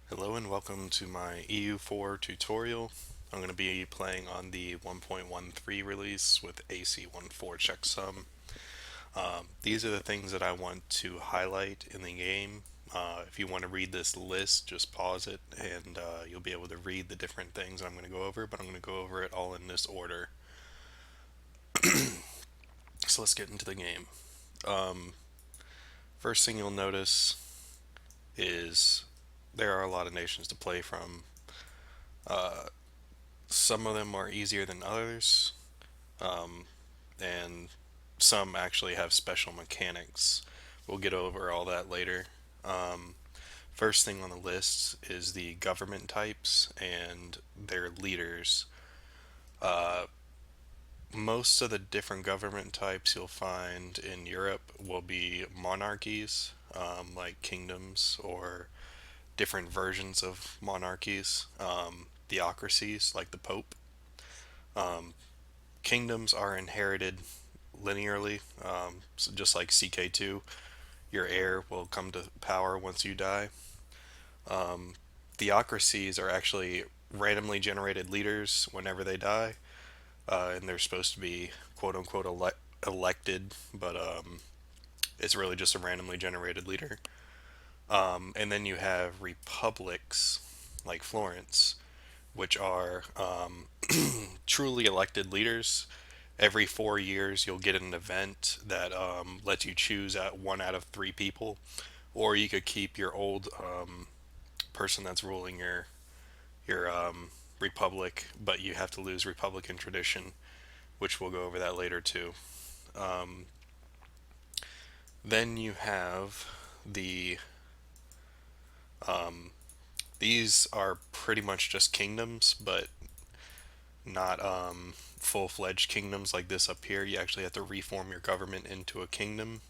Hello and welcome to my EU4 tutorial. I'm going to be playing on the 1.13 release with AC14 checksum. These are the things that I want to highlight in the game. If you want to read this list, just pause it and you'll be able to read the different things I'm going to go over, but I'm going to go over it all in this order. So let's get into the game. First thing you'll notice is there are a lot of nations to play from. Some of them are easier than others, and some actually have special mechanics. We'll get over all that later. First thing on the list is the government types and their leaders. Most of the different government types you'll find in Europe will be monarchies, like kingdoms or different versions of monarchies, theocracies like the Pope. Kingdoms are inherited linearly, so just like CK2, your heir will come to power once you die. Theocracies are actually randomly generated leaders whenever they die, and they're supposed to be quote unquote elected, but it's really just a randomly generated leader. And then you have republics like Florence, which are truly elected leaders. Every 4 years, you'll get an event that lets you choose at one out of three people, or you could keep your old person that's ruling your republic, but you have to lose Republican tradition, which we'll go over that later too. Then you have the these are pretty much just kingdoms, but not full-fledged kingdoms like this up here. You actually have to reform your government into a kingdom.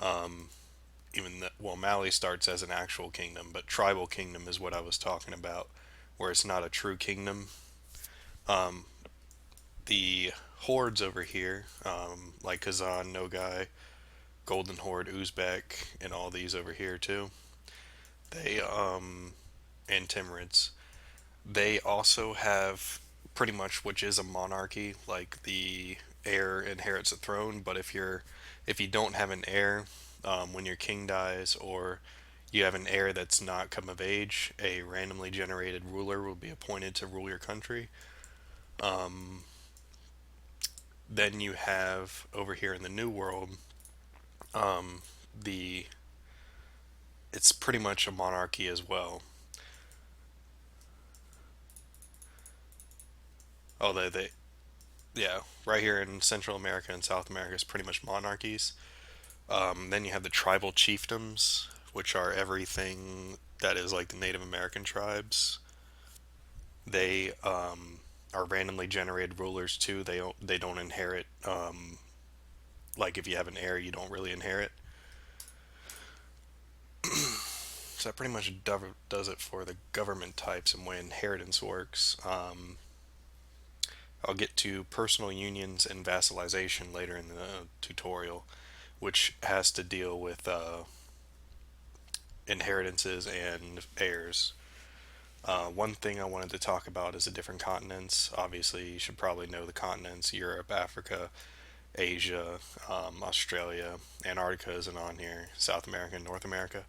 Well, Mali starts as an actual kingdom, but tribal kingdom is what I was talking about, where it's not a true kingdom. The hordes over here, like Kazan, Nogai, Golden Horde, Uzbek, and all these over here too. They and Timurids. They also have pretty much which is a monarchy, like the heir inherits a throne. But if you don't have an heir, when your king dies, or you have an heir that's not come of age, a randomly generated ruler will be appointed to rule your country. Then you have over here in the New World, the it's pretty much a monarchy as well. Although they yeah, right here in Central America and South America is pretty much monarchies. Then you have the tribal chiefdoms, which are everything that is like the Native American tribes. They are randomly generated rulers too. They don't inherit. Like if you have an heir, you don't really inherit. So that pretty much does it for the government types and way inheritance works. I'll get to personal unions and vassalization later in the tutorial, which has to deal with inheritances and heirs. One thing I wanted to talk about is the different continents. Obviously, you should probably know the continents: Europe, Africa, Asia, Australia, Antarctica isn't on here, South America, and North America.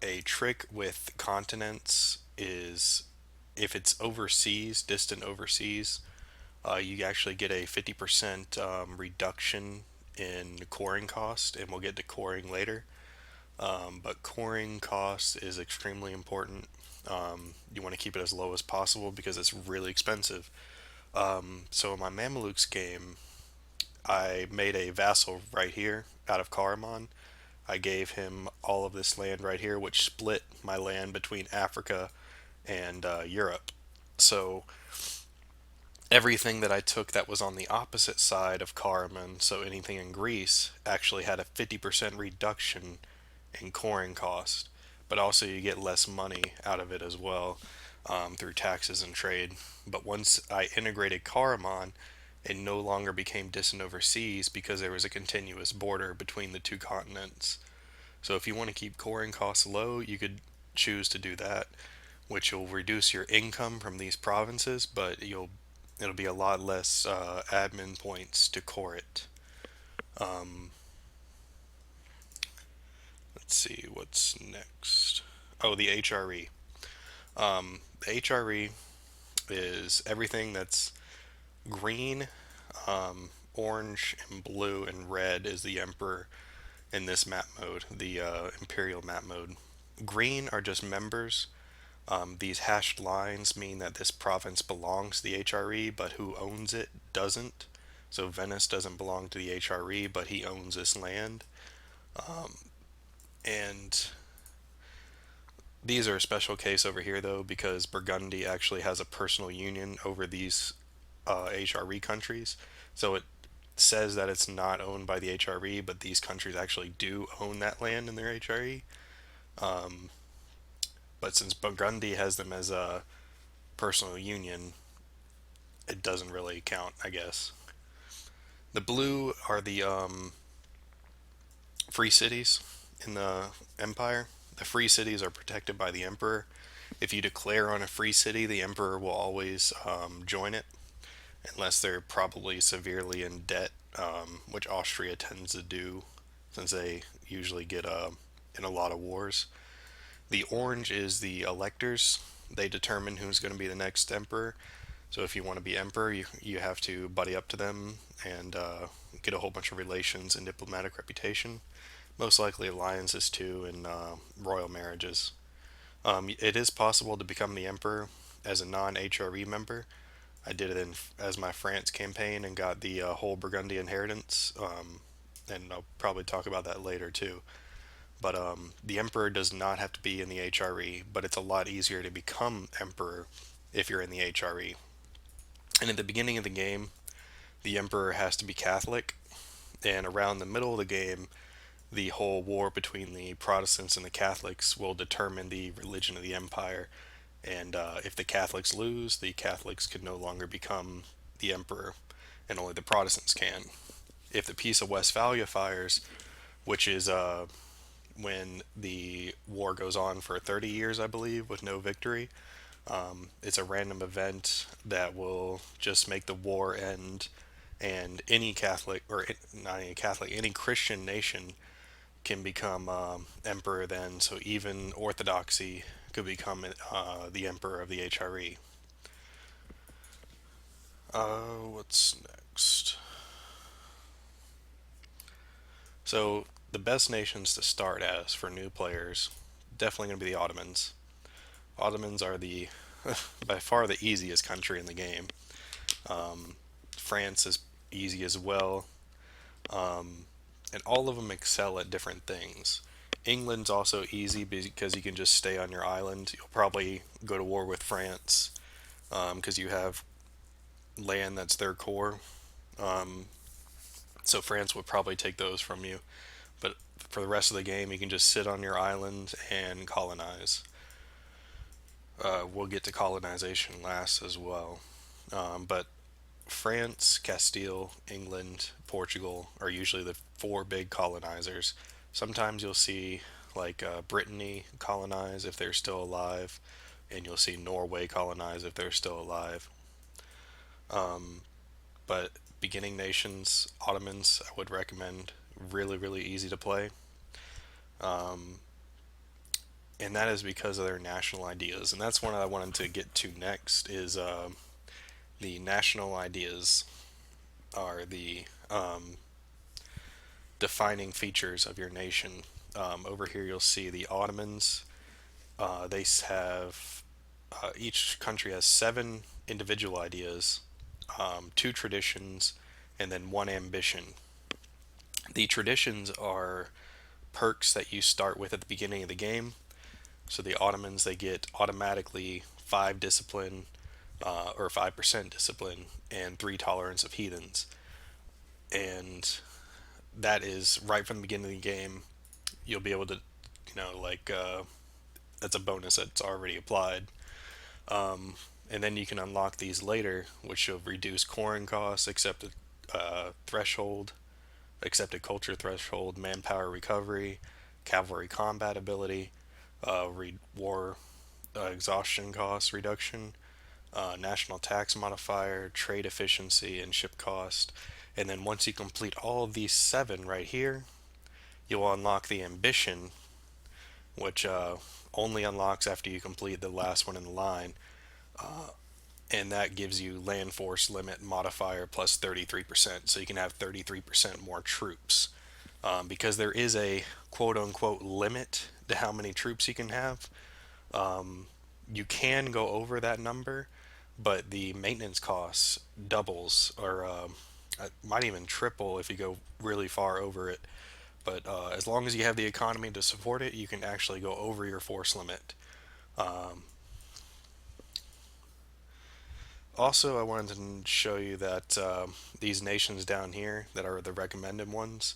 A trick with continents is if it's overseas, distant overseas, you actually get a 50% reduction in coring cost, and we'll get to coring later. But coring cost is extremely important. You want to keep it as low as possible because it's really expensive. So in my Mamelukes game, I made a vassal right here out of Karaman. I gave him all of this land right here, which split my land between Africa and Europe. So everything that I took that was on the opposite side of Karaman, so anything in Greece, actually had a 50% reduction in coring cost. But also, you get less money out of it as well, through taxes and trade. But once I integrated Karaman, it no longer became distant overseas because there was a continuous border between the two continents. So if you want to keep coring costs low, you could choose to do that, which will reduce your income from these provinces, but it'll be a lot less admin points to core it. Um, let's see what's next. Oh, the HRE. The HRE is everything that's green, orange, and blue, and red is the Emperor in this map mode, the Imperial map mode. Green are just members. These hashed lines mean that this province belongs to the HRE, but who owns it doesn't. So Venice doesn't belong to the HRE, but he owns this land. And these are a special case over here, though, because Burgundy actually has a personal union over these HRE countries. So it says that it's not owned by the HRE, but these countries actually do own that land in their HRE. But since Burgundy has them as a personal union, it doesn't really count, I guess. The blue are the free cities in the empire. The free cities are protected by the emperor. If you declare on a free city, the emperor will always join it, unless they're probably severely in debt, which Austria tends to do, since they usually get in a lot of wars. The orange is the electors. They determine who's going to be the next emperor. So if you want to be emperor, you have to buddy up to them and get a whole bunch of relations and diplomatic reputation. Most likely alliances too, and royal marriages. It is possible to become the emperor as a non-HRE member. I did it as my France campaign and got the whole Burgundy inheritance, and I'll probably talk about that later too. But the emperor does not have to be in the HRE, but it's a lot easier to become emperor if you're in the HRE. And at the beginning of the game, the emperor has to be Catholic, and around the middle of the game, the whole war between the Protestants and the Catholics will determine the religion of the empire. And if the Catholics lose, the Catholics can no longer become the emperor, and only the Protestants can. If the Peace of Westphalia fires, which is when the war goes on for 30 years, I believe, with no victory, it's a random event that will just make the war end, and any Catholic, or not any Catholic, any Christian nation can become emperor then. So even Orthodoxy could become the emperor of the HRE. What's next? So the best nations to start as for new players, definitely going to be the Ottomans. Ottomans are the by far the easiest country in the game. France is easy as well, and all of them excel at different things. England's also easy because you can just stay on your island. You'll probably go to war with France because you have land that's their core. Um, so France would probably take those from you. But for the rest of the game, you can just sit on your island and colonize. We'll get to colonization last as well. But France, Castile, England, Portugal are usually the four big colonizers. Sometimes you'll see like Brittany colonize if they're still alive, and you'll see Norway colonize if they're still alive. But beginning nations, Ottomans, I would recommend. Really, really easy to play. And that is because of their national ideas. And that's one I wanted to get to next is the national ideas are the defining features of your nation. Over here, you'll see the Ottomans. They have each country has seven individual ideas, two traditions, and then one ambition. The traditions are perks that you start with at the beginning of the game. So the Ottomans they get automatically five discipline, or 5% discipline, and three tolerance of heathens, and that is right from the beginning of the game. You'll be able to, like that's a bonus that's already applied. And then you can unlock these later, which will reduce coring costs, accepted threshold, accepted culture threshold, manpower recovery, cavalry combat ability, war exhaustion cost reduction, national tax modifier, trade efficiency, and ship cost. And then once you complete all of these seven right here, you'll unlock the ambition, which only unlocks after you complete the last one in the line. And that gives you land force limit modifier plus 33%. So you can have 33% more troops. Because there is a quote unquote limit to how many troops you can have, you can go over that number, but the maintenance costs doubles or might even triple if you go really far over it. But as long as you have the economy to support it, you can actually go over your force limit. Also, I wanted to show you that these nations down here that are the recommended ones,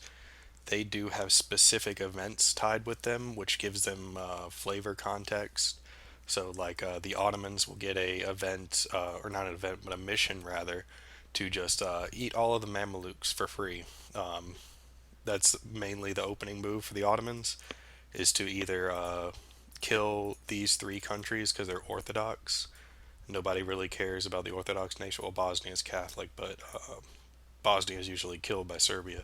they do have specific events tied with them, which gives them flavor context. So, like the Ottomans will get a event, or not an event, but a mission rather, to just eat all of the Mamelukes for free. That's mainly the opening move for the Ottomans, is to either kill these three countries because they're Orthodox. Nobody really cares about the Orthodox nation. Well, Bosnia is Catholic, but Bosnia is usually killed by Serbia.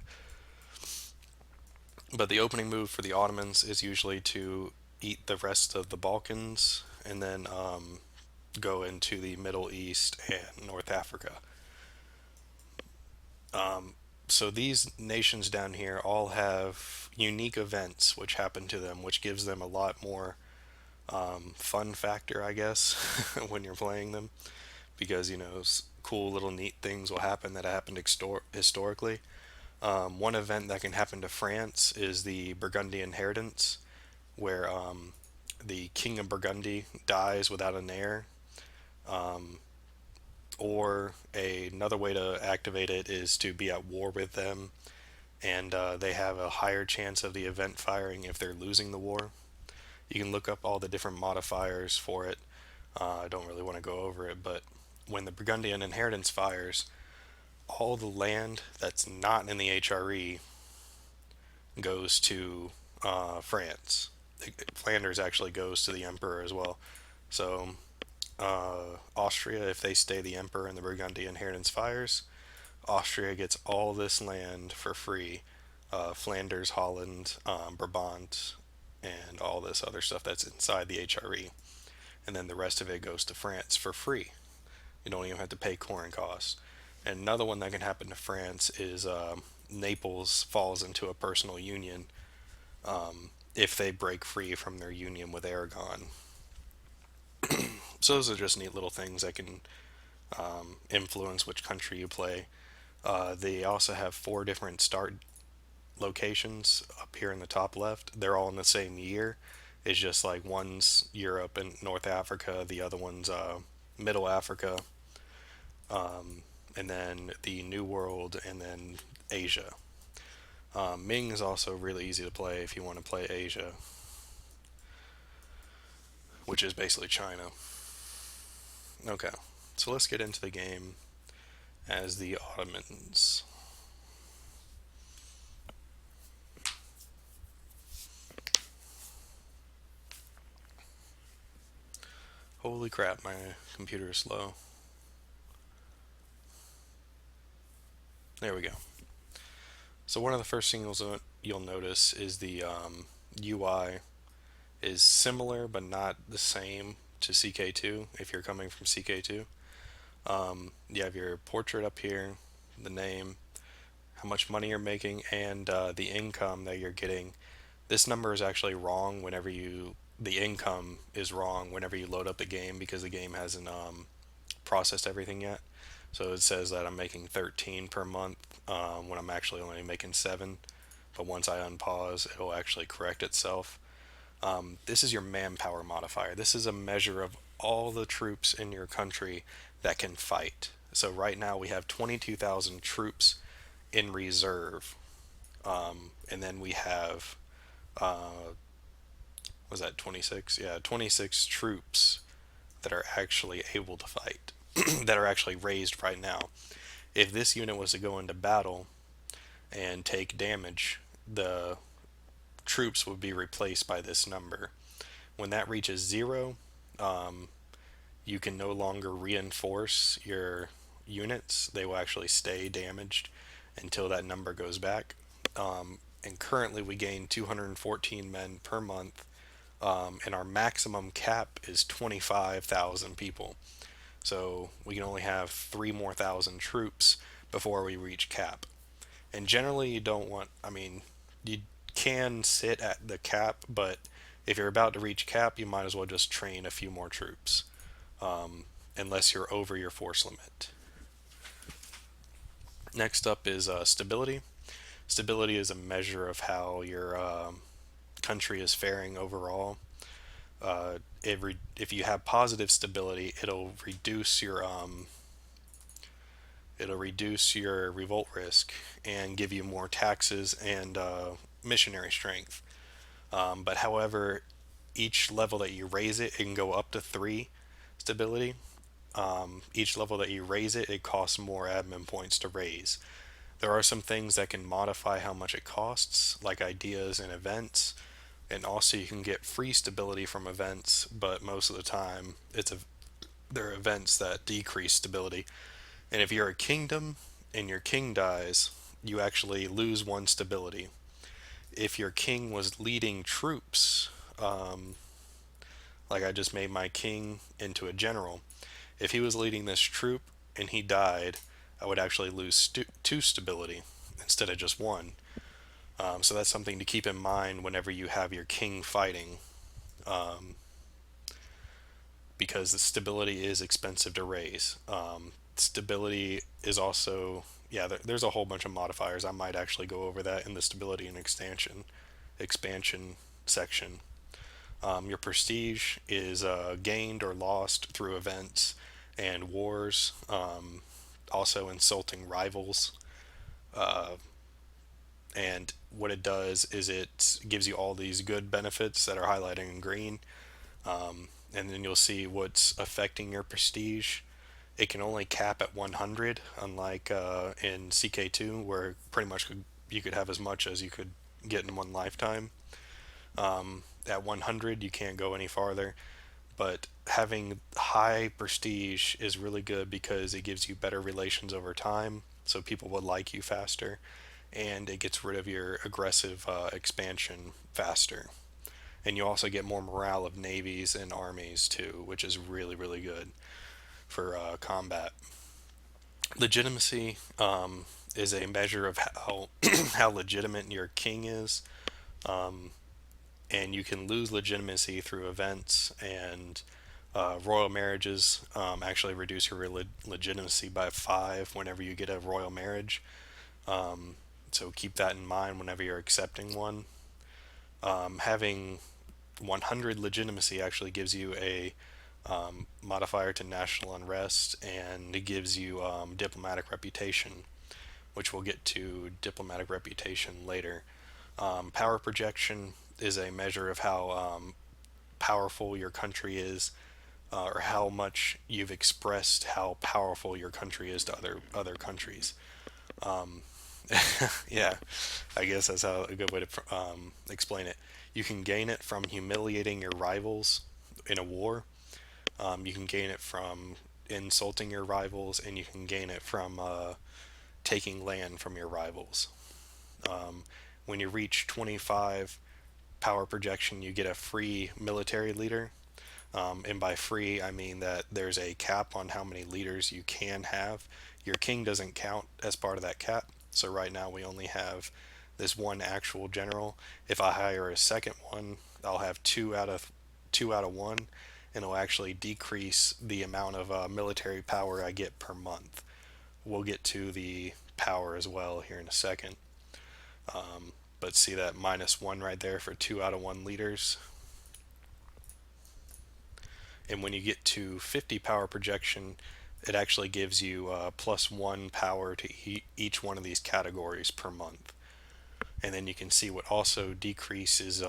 But the opening move for the Ottomans is usually to eat the rest of the Balkans and then go into the Middle East and North Africa. So these nations down here all have unique events which happen to them, which gives them a lot more fun factor, I guess, when you're playing them, because cool little neat things will happen that happened historically. One event that can happen to France is the Burgundian inheritance, where the King of Burgundy dies without an heir. Or another way to activate it is to be at war with them, and they have a higher chance of the event firing if they're losing the war. You can look up all the different modifiers for it. I don't really want to go over it, but when the Burgundian inheritance fires, all the land that's not in the HRE goes to France. Flanders actually goes to the Emperor as well. So Austria, if they stay the Emperor and the Burgundian inheritance fires, Austria gets all this land for free. Flanders, Holland, Brabant, and all this other stuff that's inside the HRE. And then the rest of it goes to France for free. You don't even have to pay coin costs. And another one that can happen to France is Naples falls into a personal union if they break free from their union with Aragon. So those are just neat little things that can influence which country you play. They also have four different start locations up here in the top left. They're all in the same year. It's just like one's Europe and North Africa, the other one's Middle Africa, and then the New World, and then Asia. Ming is also really easy to play if you want to play Asia, which is basically China. Okay, so let's get into the game as the Ottomans. Holy crap, my computer is slow. There we go. So one of the first things you'll notice is the UI is similar but not the same to CK2 if you're coming from CK2. You have your portrait up here, the name, how much money you're making, and the income that you're getting. This number is actually wrong whenever the income is wrong whenever you load up the game because the game hasn't processed everything yet. So it says that I'm making 13 per month when I'm actually only making 7. But once I unpause, it'll actually correct itself. This is your manpower modifier. This is a measure of all the troops in your country that can fight. So right now we have 22,000 troops in reserve. And then we have, was that 26? Yeah, 26 troops that are actually able to fight, that are actually raised right now. If this unit was to go into battle and take damage, the troops would be replaced by this number. When that reaches zero, you can no longer reinforce your units. They will actually stay damaged until that number goes back. And currently, we gain 214 men per month, and our maximum cap is 25,000 people. So we can only have 3 more thousand troops before we reach cap. And generally, you don't want, I mean, you can sit at the cap, but if you're about to reach cap, you might as well just train a few more troops, unless you're over your force limit. Next up is stability. Stability is a measure of how your country is faring overall. If you have positive stability, it'll reduce your revolt risk and give you more taxes and missionary strength. But however, each level that you raise it, it can go up to 3 stability. Each level that you raise it, it costs more admin points to raise. There are some things that can modify how much it costs, like ideas and events, and also you can get free stability from events, but most of the time there are events that decrease stability. And if you're a kingdom and your king dies, you actually lose 1 stability. If your king was leading troops, like I just made my king into a general, if he was leading this troop and he died, I would actually lose 2 stability instead of just 1. So that's something to keep in mind whenever you have your king fighting, because the stability is expensive to raise. Stability is also, yeah, there's a whole bunch of modifiers. I might actually go over that in the stability and expansion section. Your prestige is gained or lost through events and wars, also insulting rivals. And what it does is it gives you all these good benefits that are highlighted in green. And then you'll see what's affecting your prestige. It can only cap at 100, unlike in CK2, where pretty much you could have as much as you could get in one lifetime. At 100, you can't go any farther. But having high prestige is really good because it gives you better relations over time, so people will like you faster, and it gets rid of your aggressive expansion faster. And you also get more morale of navies and armies too, which is really, really good for combat. Legitimacy is a measure of how how legitimate your king is, and you can lose legitimacy through events and royal marriages. Actually reduce your legitimacy by 5 whenever you get a royal marriage. So keep that in mind whenever you're accepting one. Having 100 legitimacy actually gives you a modifier to national unrest, and it gives you diplomatic reputation, which we'll get to diplomatic reputation later. Power projection is a measure of how powerful your country is, or how much you've expressed how powerful your country is to other countries. Yeah, I guess that's a good way to explain it. You can gain it from humiliating your rivals in a war. You can gain it from insulting your rivals, and you can gain it from taking land from your rivals. When you reach 25 power projection, you get a free military leader. And by free, I mean that there's a cap on how many leaders you can have. Your king doesn't count as part of that cap. So right now we only have this one actual general. If I hire a second one, I'll have two out of one, and it'll actually decrease the amount of military power I get per month. We'll get to the power as well here in a second. But see that -1 right there for 2 out of 1 leaders. And when you get to 50 power projection, it actually gives you +1 power to each one of these categories per month. And then you can see what also decreases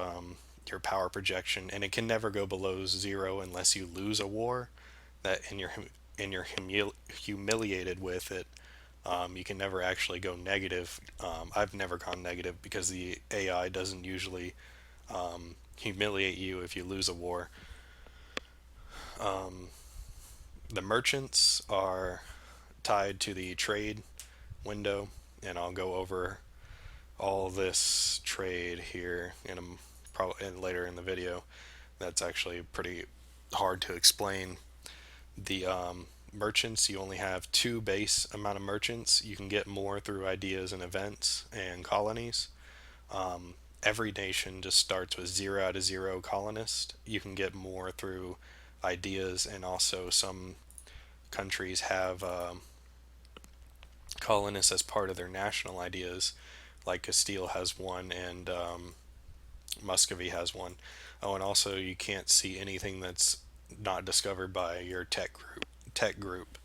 your power projection, and it can never go below 0 unless you lose a war that and you're humiliated with it. You can never actually go negative. I've never gone negative because the AI doesn't usually humiliate you if you lose a war. The merchants are tied to the trade window, and I'll go over all this trade here probably later in the video. That's actually pretty hard to explain. The merchants, you only have two base amount of merchants. You can get more through ideas and events and colonies. Every nation just starts with 0 out of 0 colonists. You can get more through ideas, and also some countries have colonists as part of their national ideas, like Castile has one, and Muscovy has one. Oh, and also you can't see anything that's not discovered by your tech group.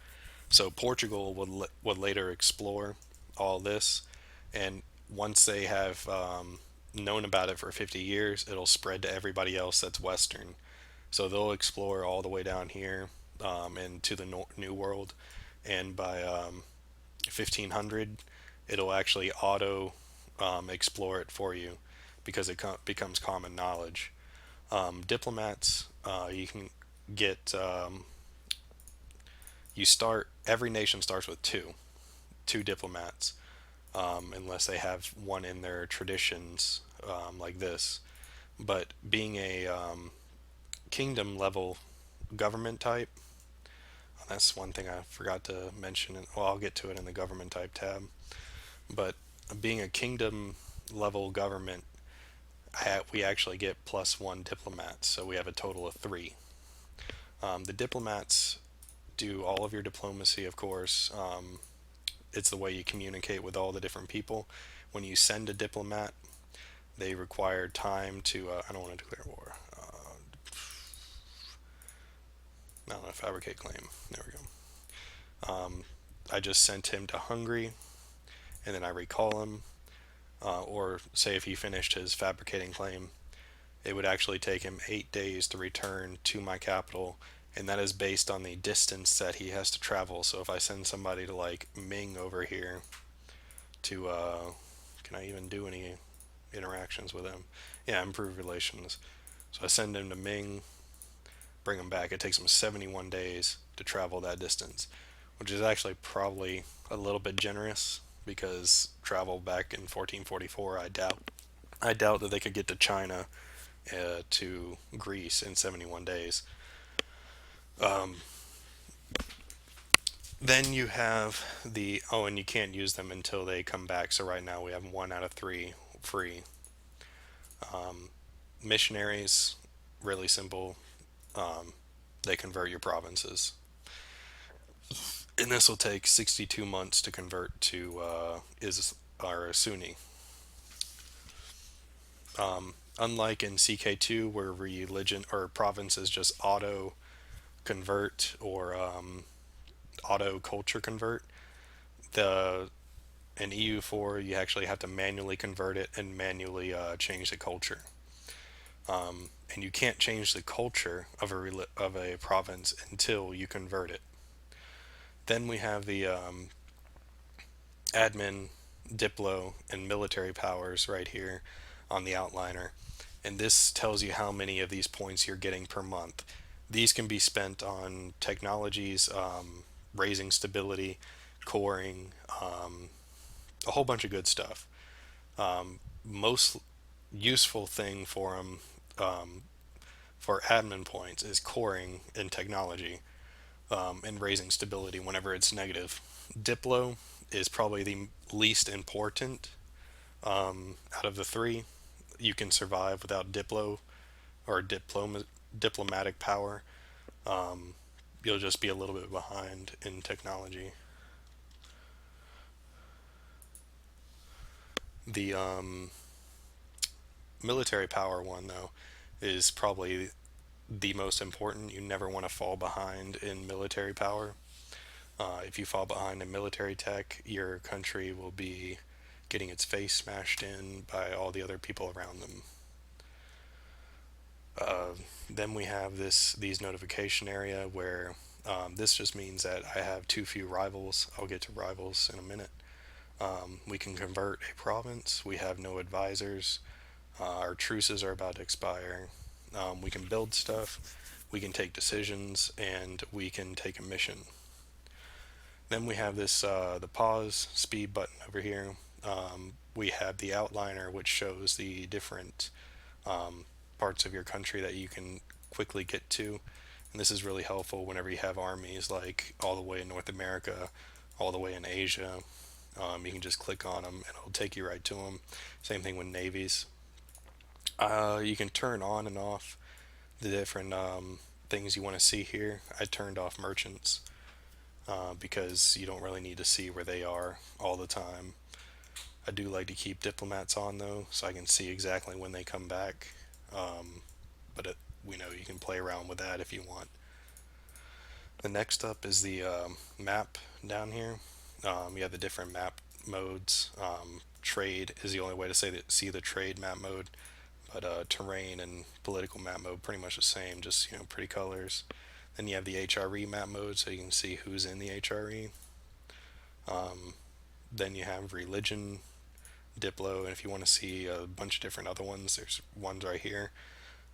So Portugal would later explore all this, and once they have known about it for 50 years, it'll spread to everybody else that's Western. So they'll explore all the way down here into the New World, and by 1500, it'll actually auto explore it for you because it becomes common knowledge. Diplomats, you can get every nation starts with two diplomats, unless they have one in their traditions, like this. But being a kingdom level government type, that's one thing I forgot to mention. Well, I'll get to it in the government type tab. But being a kingdom level government, we actually get +1 diplomats, so we have a total of three. The diplomats do all of your diplomacy, of course. It's the way you communicate with all the different people. When you send a diplomat, they require time to. I don't want to declare war. I don't know, fabricate claim. There we go. I just sent him to Hungary, and then I recall him. Or say if he finished his fabricating claim, it would actually take him 8 days to return to my capital, and that is based on the distance that he has to travel. So if I send somebody to like Ming over here to, can I even do any interactions with him? Yeah, improve relations. So I send him to Ming, bring him back. It takes him 71 days to travel that distance, which is actually probably a little bit generous because travel back in 1444, I doubt. I doubt that they could get to China to Greece in 71 days. Um, then you have and you can't use them until they come back. So right now we have 1 out of 3 free. Missionaries, really simple. They convert your provinces, and this will take 62 months to convert to is our Sunni. Unlike in CK2, where religion or provinces just auto convert or auto culture convert, the in EU4 you actually have to manually convert it and manually change the culture. And you can't change the culture of a province until you convert it. Then we have the admin, diplo, and military powers right here on the outliner. And this tells you how many of these points you're getting per month. These can be spent on technologies, raising stability, coring, a whole bunch of good stuff. Most useful thing for them, for admin points, is coring in technology, and raising stability whenever it's negative. Diplo is probably the least important out of the three. You can survive without Diplo or diplomatic power. You'll just be a little bit behind in technology. The military power one, though, is probably the most important. You never want to fall behind in military power. If you fall behind in military tech, your country will be getting its face smashed in by all the other people around them. Then we have these notification area where This just means that I have too few rivals. I'll get to rivals in a minute. We can convert a province. We have no advisors. Our truces are about to expire. We can build stuff. We can take decisions, and we can take a mission. Then we have this the pause speed button over here. We have the outliner, which shows the different parts of your country that you can quickly get to. And this is really helpful whenever you have armies like all the way in North America, all the way in Asia. You can just click on them and it'll take you right to them. Same thing with navies. You can turn on and off the different things you want to see here. I turned off merchants because you don't really need to see where they are all the time. I do like to keep diplomats on though, so I can see exactly when they come back. But we know you can play around with that if you want. The next up is the map down here. You have the different map modes. Trade is the only way to see the trade map mode, but terrain and political map mode pretty much the same, just pretty colors. Then you have the HRE map mode, so you can see who's in the HRE. Then you have religion, Diplo, and if you want to see a bunch of different other ones, there's ones right here.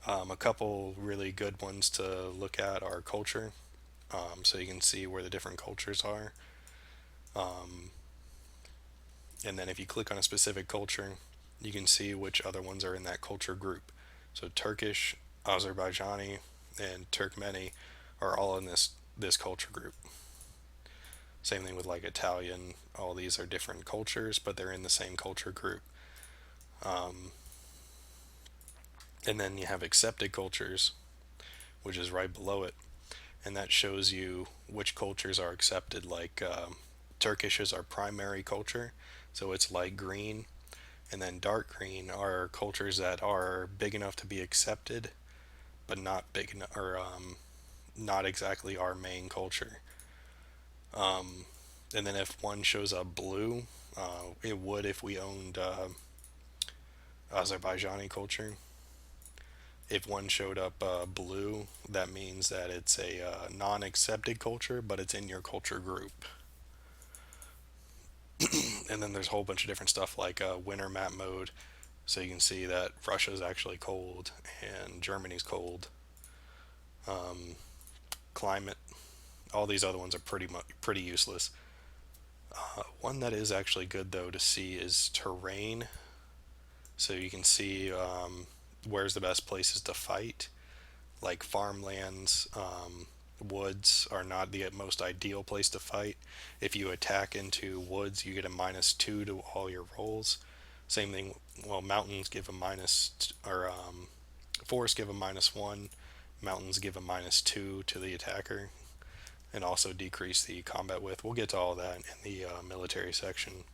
A couple really good ones to look at are culture, so you can see where the different cultures are. And then if you click on a specific culture, you can see which other ones are in that culture group. So Turkish, Azerbaijani, and Turkmeni are all in this culture group. Same thing with like Italian. All these are different cultures, but they're in the same culture group. And then you have accepted cultures, which is right below it, and that shows you which cultures are accepted. Like Turkish is our primary culture, so it's light green, and then dark green are cultures that are big enough to be accepted, but not big enough, or not exactly our main culture. And then if one shows up blue, it would if we owned Azerbaijani culture. If one showed up blue, that means that it's a non-accepted culture, but it's in your culture group. And then there's a whole bunch of different stuff like winter map mode, so you can see that Russia's actually cold and Germany's cold. Climate, all these other ones are pretty useless. One that is actually good though to see is terrain, so you can see where's the best places to fight. Like farmlands, woods are not the most ideal place to fight. If you attack into woods, you get a -2 to all your rolls. Same thing. Well, mountains give a or forests give a -1. Mountains give a -2 to the attacker, and also decrease the combat width. We'll get to all that in the military section.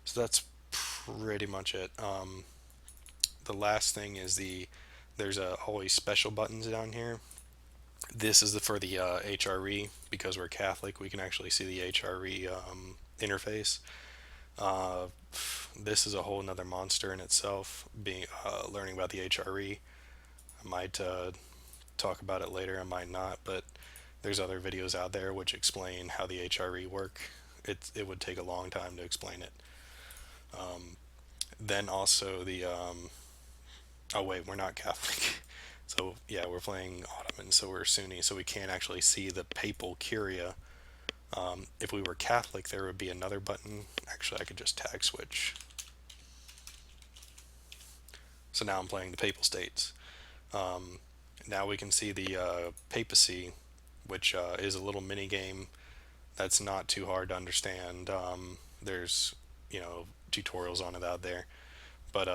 So that's pretty much it. The last thing is there's always special buttons down here. This is for the HRE. Because we're Catholic, we can actually see the HRE interface. Uh, this is a whole nother monster in itself. Being learning about the HRE, I might talk about it later. I might not, but there's other videos out there which explain how the HRE work. It would take a long time to explain it. Then also the oh wait, we're not Catholic. So yeah, we're playing Ottoman, so we're Sunni, so we can't actually see the papal curia. If we were Catholic, there would be another button. Actually, I could just tag switch. So now I'm playing the papal states. Now we can see the papacy, which is a little mini game that's not too hard to understand. There's tutorials on it out there, but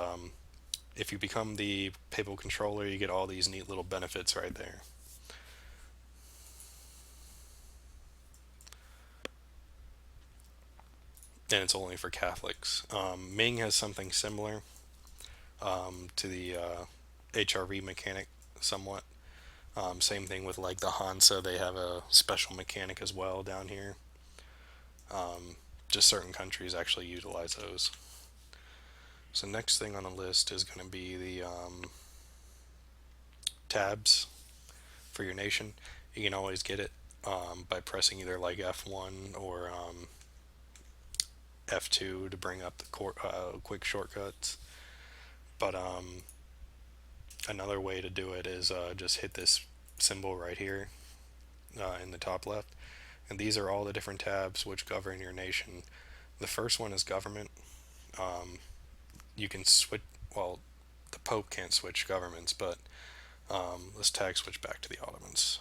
if you become the papal controller, you get all these neat little benefits right there. And it's only for Catholics. Ming has something similar to the HRV mechanic somewhat. Same thing with like the Hansa, they have a special mechanic as well down here. Just certain countries actually utilize those. So next thing on the list is going to be the tabs for your nation. You can always get it by pressing either like F1 or F2 to bring up the quick shortcuts. But another way to do it is just hit this symbol right here in the top left. And these are all the different tabs which govern your nation. The first one is government. Um, you can switch, well, the Pope can't switch governments, but let's tag switch back to the Ottomans.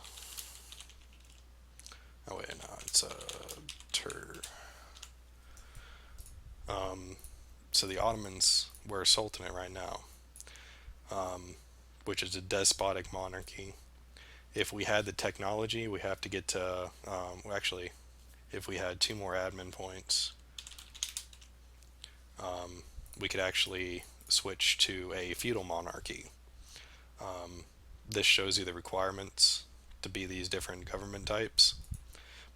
Oh, wait, no, it's a tur. Um, so the Ottomans were a sultanate right now, um, which is a despotic monarchy. If we had the technology, we have to get to, well, actually, if we had two more admin points, um, we could actually switch to a feudal monarchy. Um, this shows you the requirements to be these different government types,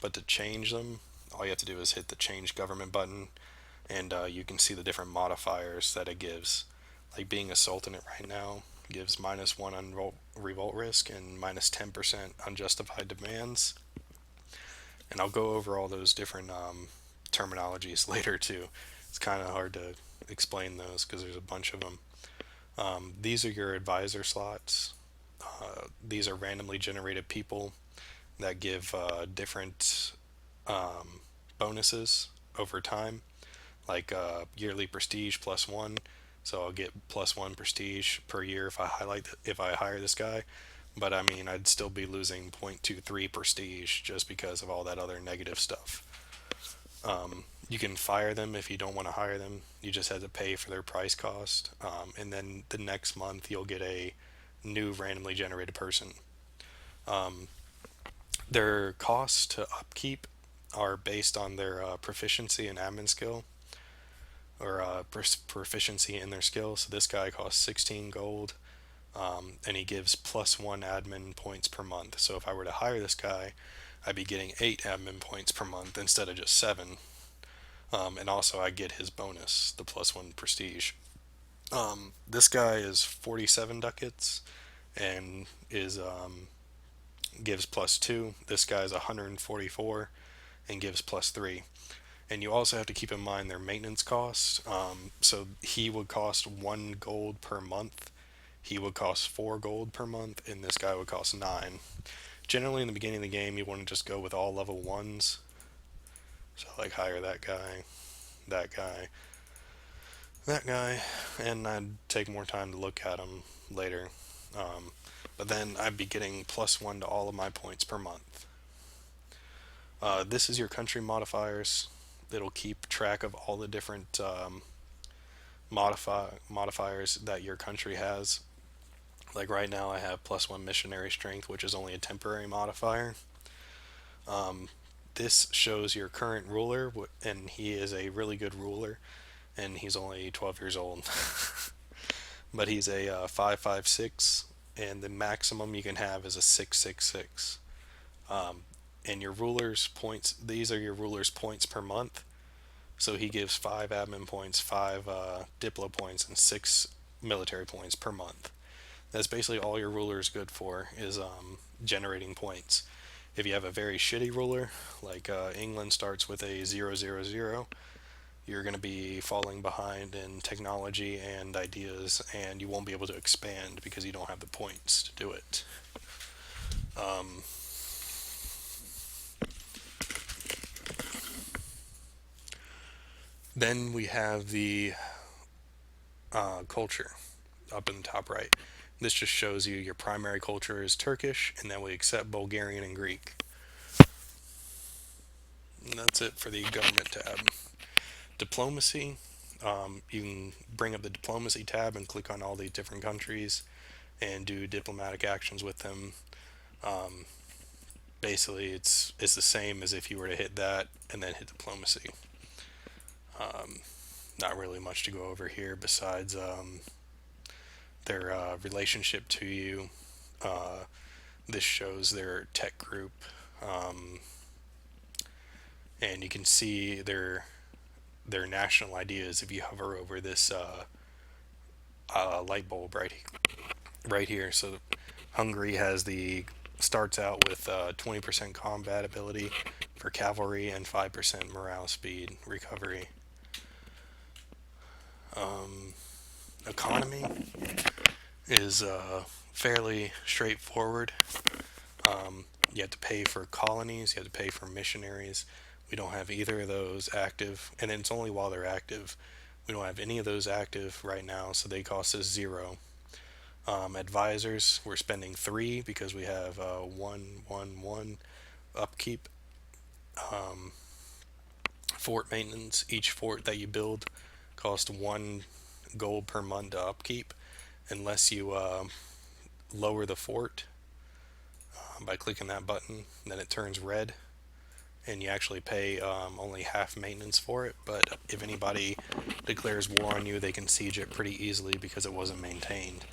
but to change them, all you have to do is hit the change government button, and you can see the different modifiers that it gives. Like being a sultanate right now gives -1 on revolt risk and -10% unjustified demands. And I'll go over all those different terminologies later too. It's kind of hard to explain those because there's a bunch of them. These are your advisor slots. These are randomly generated people that give different bonuses over time, like yearly prestige +1. So I'll get +1 prestige per year if I hire this guy. But I mean, I'd still be losing 0.23 prestige just because of all that other negative stuff. You can fire them if you don't want to hire them. You just have to pay for their price cost. And then the next month, you'll get a new randomly generated person. Um, their costs to upkeep are based on their proficiency and admin skill, or proficiency in their skill. So this guy costs 16 gold, and he gives +1 admin points per month. So if I were to hire this guy, I'd be getting 8 admin points per month instead of just 7. And also I get his bonus, the +1 prestige. This guy is 47 ducats and is gives +2. This guy's 144 and gives +3. And you also have to keep in mind their maintenance costs. So he would cost 1 gold per month. He would cost 4 gold per month, and this guy would cost 9. Generally, in the beginning of the game, you want to just go with all level 1s. So, like, hire that guy, that guy, that guy, and I'd take more time to look at them later. But then I'd be getting +1 to all of my points per month. This is your country modifiers. It'll keep track of all the different modifiers that your country has. Like right now, I have +1 missionary strength, which is only a temporary modifier. Um, this shows your current ruler, and he is a really good ruler, and he's only 12 years old. But he's a 556, and the maximum you can have is a 666. Um, and your ruler's points, these are your ruler's points per month. So he gives 5 admin points, 5 diplo points, and 6 military points per month. That's basically all your ruler is good for, is generating points. If you have a very shitty ruler, like England starts with a 000, you're going to be falling behind in technology and ideas, and you won't be able to expand because you don't have the points to do it. Um, then we have the culture up in the top right. This just shows you your primary culture is Turkish, and then we accept Bulgarian and Greek. And that's it for the government tab. Diplomacy. You can bring up the diplomacy tab and click on all the different countries and do diplomatic actions with them. Um, Basically, it's the same as if you were to hit that and then hit diplomacy. Um, Not really much to go over here besides their relationship to you. Uh, this shows their tech group, um, and you can see their national ideas if you hover over this light bulb right here. So Hungary has the starts out with 20% combat ability for cavalry and 5% morale speed recovery. Economy is fairly straightforward. You have to pay for colonies, you have to pay for missionaries. We don't have either of those active, and it's only while they're active. We don't have any of those active right now, so they cost us zero. Advisors, we're spending three because we have one upkeep. Fort maintenance, each fort that you build costs one gold per month to upkeep, unless you lower the fort by clicking that button. Then it turns red, and you actually pay only half maintenance for it. But if anybody declares war on you, they can siege it pretty easily because it wasn't maintained.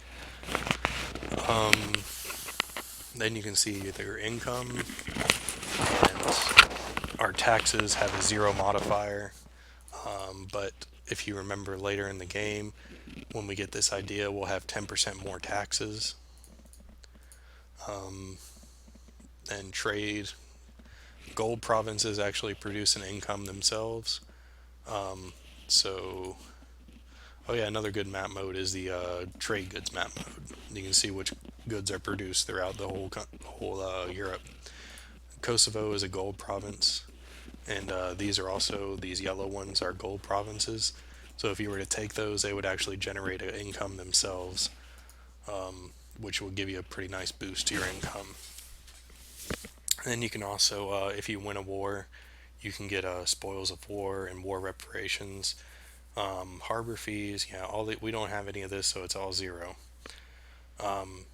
Then you can see their income, and our taxes have a zero modifier. But if you remember later in the game, when we get this idea, we'll have 10% more taxes. And trade. Gold provinces actually produce an income themselves. So, oh yeah, another good map mode is the trade goods map mode. You can see which goods are produced throughout the whole Europe. Kosovo is a gold province, and these yellow ones are gold provinces. So if you were to take those, they would actually generate an income themselves, which will give you a pretty nice boost to your income. And then you can also, if you win a war, you can get spoils of war and war reparations, harbor fees. Yeah, we don't have any of this, so it's all zero. And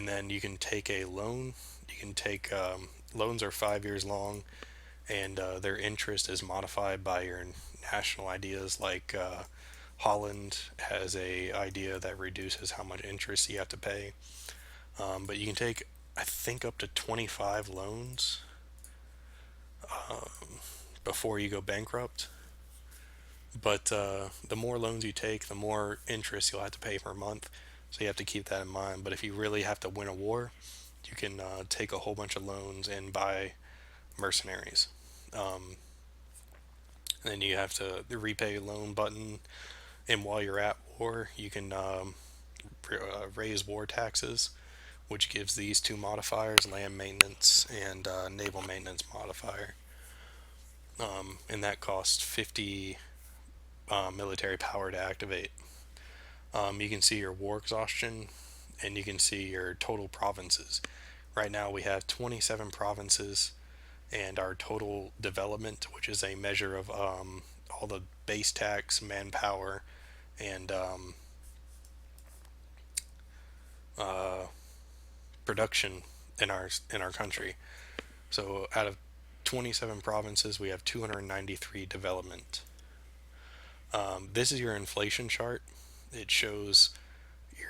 then you can take a loan. You can take loans are 5 years long, and their interest is modified by your national ideas. Like Holland has a idea that reduces how much interest you have to pay. But you can take, I think, up to 25 loans before you go bankrupt. But the more loans you take, the more interest you'll have to pay per month. So you have to keep that in mind. But if you really have to win a war, you can take a whole bunch of loans and buy mercenaries. And then you have to the repay loan button. And while you're at war, you can raise war taxes, which gives these two modifiers: land maintenance and naval maintenance modifier. And that costs 50 military power to activate. You can see your war exhaustion, and you can see your total provinces. Right now we have 27 provinces, and our total development, which is a measure of all the base tax, manpower, and production in our country. So out of 27 provinces, we have 293 development. This is your inflation chart. It shows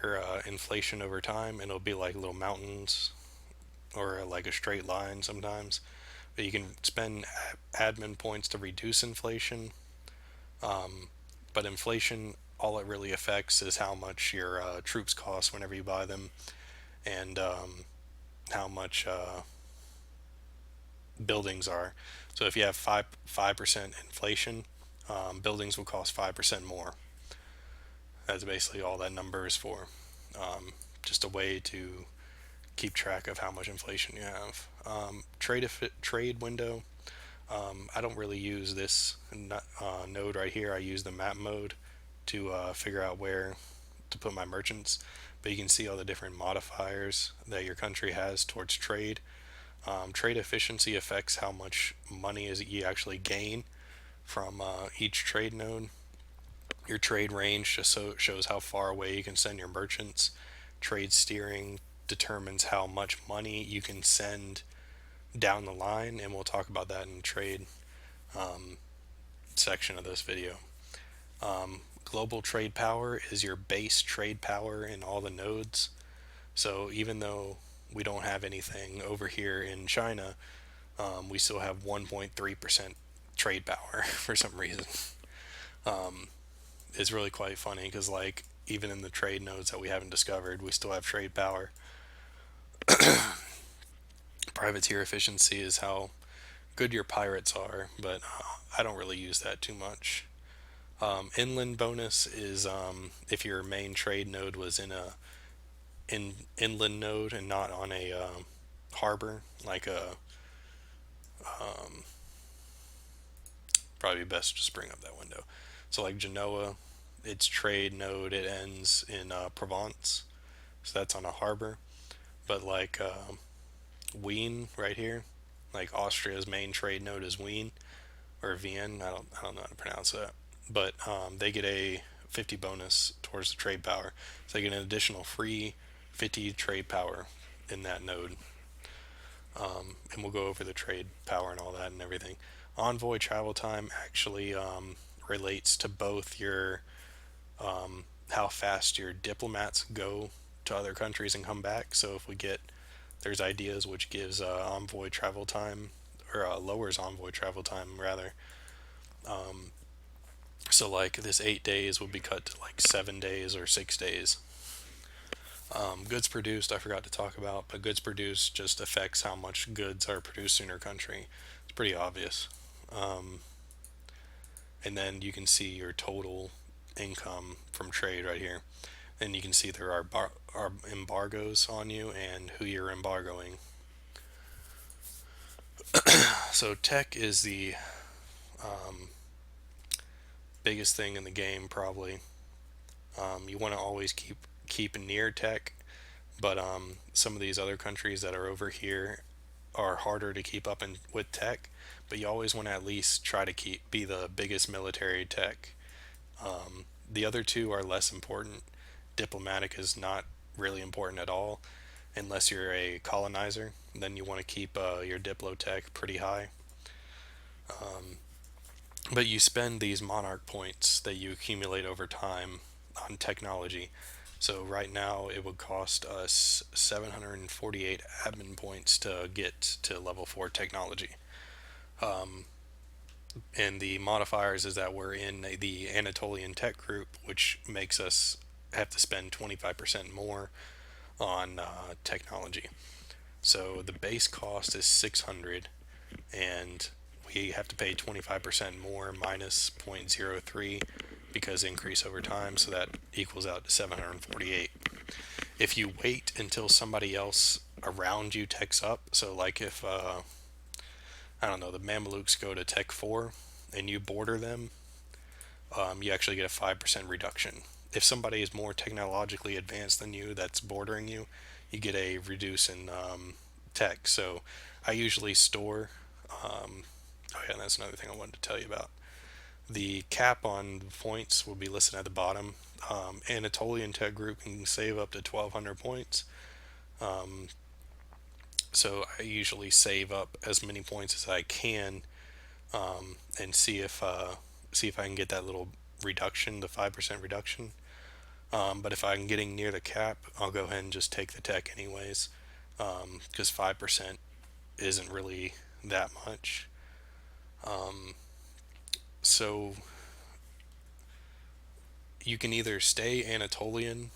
your inflation over time, and it'll be like little mountains or like a straight line sometimes. But you can spend admin points to reduce inflation. But inflation, all it really affects is how much your troops cost whenever you buy them, and how much buildings are. So if you have 5% inflation, buildings will cost 5% more. That's basically all that number is for. Just a way to keep track of how much inflation you have. Trade window. I don't really use this node right here. I use the map mode to figure out where to put my merchants. But you can see all the different modifiers that your country has towards trade. Trade efficiency affects how much money is you actually gain from each trade node. Your trade range just shows how far away you can send your merchants. Trade steering determines how much money you can send down the line, and we'll talk about that in the trade section of this video. Global trade power is your base trade power in all the nodes. So even though we don't have anything over here in China, we still have 1.3% trade power for some reason. It's really quite funny because, like, even in the trade nodes that we haven't discovered, we still have trade power. Privateer efficiency is how good your pirates are, but I don't really use that too much. Inland bonus is if your main trade node was in a inland node and not on a harbor, like a probably best just bring up that window. So like Genoa, its trade node it ends in Provence, so that's on a harbor. But like Wien right here, like Austria's main trade node is Wien or Vienne. I don't know how to pronounce that, but they get a 50 bonus towards the trade power, so they get an additional free 50 trade power in that node. And we'll go over the trade power and all that and everything. Envoy travel time actually relates to both your how fast your diplomats go to other countries and come back. So if we get there's ideas which gives envoy travel time or lowers envoy travel time rather. So like this 8 days would be cut to like 7 days or 6 days. Goods produced, I forgot to talk about, but goods produced just affects how much goods are produced in your country. It's pretty obvious. Um, and then you can see your total income from trade right here. And you can see there are embargoes on you and who you're embargoing. So tech is the biggest thing in the game probably. You want to always keep near tech, but some of these other countries that are over here are harder to keep up with tech. But you always want to at least try to be the biggest military tech. The other two are less important. Diplomatic is not really important at all unless you're a colonizer. Then you want to keep your diplotech pretty high. But you spend these monarch points that you accumulate over time on technology. So right now it would cost us 748 admin points to get to level 4 technology. And the modifiers is that we're in the Anatolian tech group, which makes us have to spend 25% more on technology. So the base cost is 600, and we have to pay 25% more minus zero point zero 0.03 because increase over time, so that equals out to 748. If you wait until somebody else around you techs up, so like if I don't know, the Mamelukes go to Tech 4 and you border them, you actually get a 5% reduction. If somebody is more technologically advanced than you that's bordering you, you get a reduce in tech. So I usually store. Oh, yeah, that's another thing I wanted to tell you about. The cap on points will be listed at the bottom. Anatolian Tech Group can save up to 1,200 points. So I usually save up as many points as I can and see if I can get that little reduction, the 5% reduction. But if I'm getting near the cap, I'll go ahead and just take the tech anyways, because 5% isn't really that much. So you can either stay Anatolian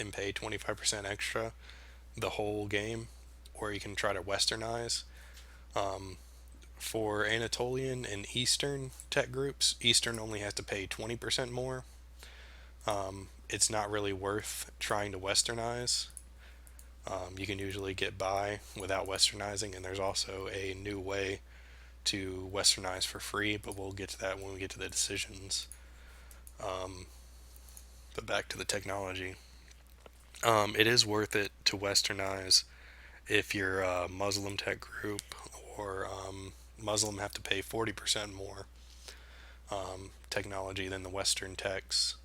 and pay 25% extra the whole game, or you can try to westernize. For Anatolian and Eastern tech groups, Eastern only has to pay 20% more. It's not really worth trying to westernize. You can usually get by without westernizing, and there's also a new way to westernize for free, but we'll get to that when we get to the decisions. But back to the technology. It is worth it to westernize if you're a Muslim tech group or Muslim have to pay 40% more technology than the Western techs.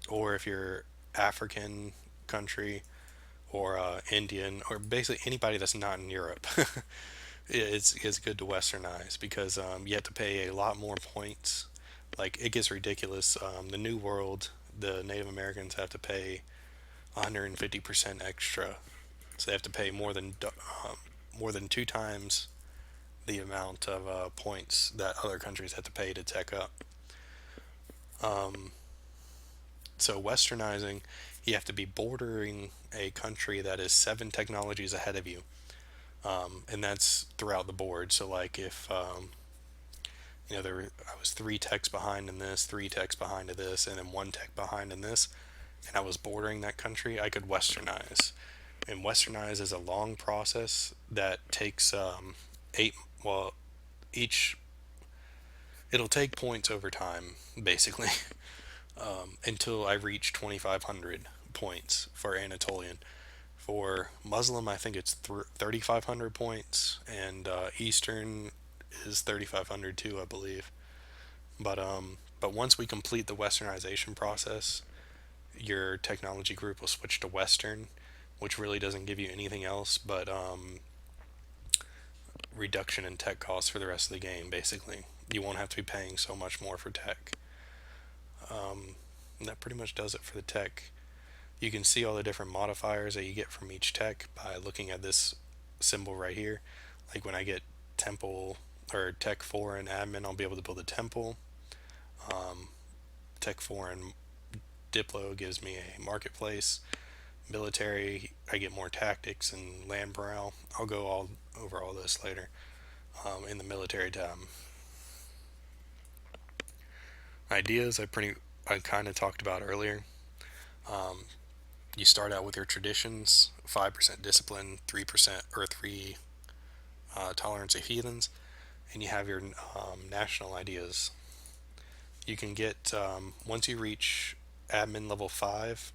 Or if you're African country or Indian or basically anybody that's not in Europe, it's good to westernize because you have to pay a lot more points. Like it gets ridiculous. The New World, the Native Americans have to pay 150% extra, so they have to pay more than two times the amount of points that other countries have to pay to tech up. So westernizing, you have to be bordering a country that is 7 technologies ahead of you, and that's throughout the board. So like if I was 3 techs behind in this, 3 techs behind in this, and then 1 tech behind in this, and I was bordering that country, I could westernize. And westernize is a long process that takes 8. Well, each it'll take points over time, basically, until I reach 2,500 points for Anatolian. For Muslim, I think it's 3,500 points, and Eastern is 3,500 too, I believe. But once we complete the westernization process, your technology group will switch to Western, which really doesn't give you anything else but reduction in tech costs for the rest of the game, basically. You won't have to be paying so much more for tech. And that pretty much does it for the tech. You can see all the different modifiers that you get from each tech by looking at this symbol right here. Like when I get temple or tech 4 and admin, I'll be able to build a temple. Tech 4 and diplo gives me a marketplace. Military, I get more tactics and land morale. I'll go all over all this later in the military tab. Ideas I kind of talked about earlier. You start out with your traditions: 5% discipline, 3% or 3 tolerance of heathens, and you have your national ideas. You can get once you reach admin level 5,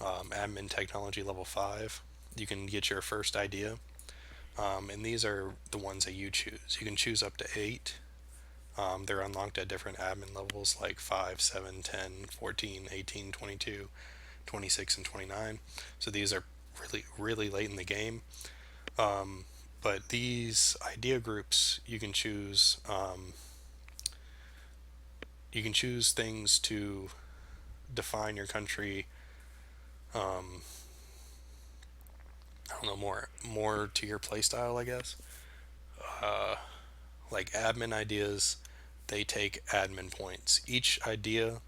admin technology level 5, you can get your first idea. And these are the ones that you choose. You can choose up to 8. They're unlocked at different admin levels like 5, 7, 10, 14, 18, 22, 26, and 29. So these are really, really late in the game. But these idea groups, you can choose things to define your country. I don't know, more to your playstyle, I guess. Like admin ideas, they take admin points. Each idea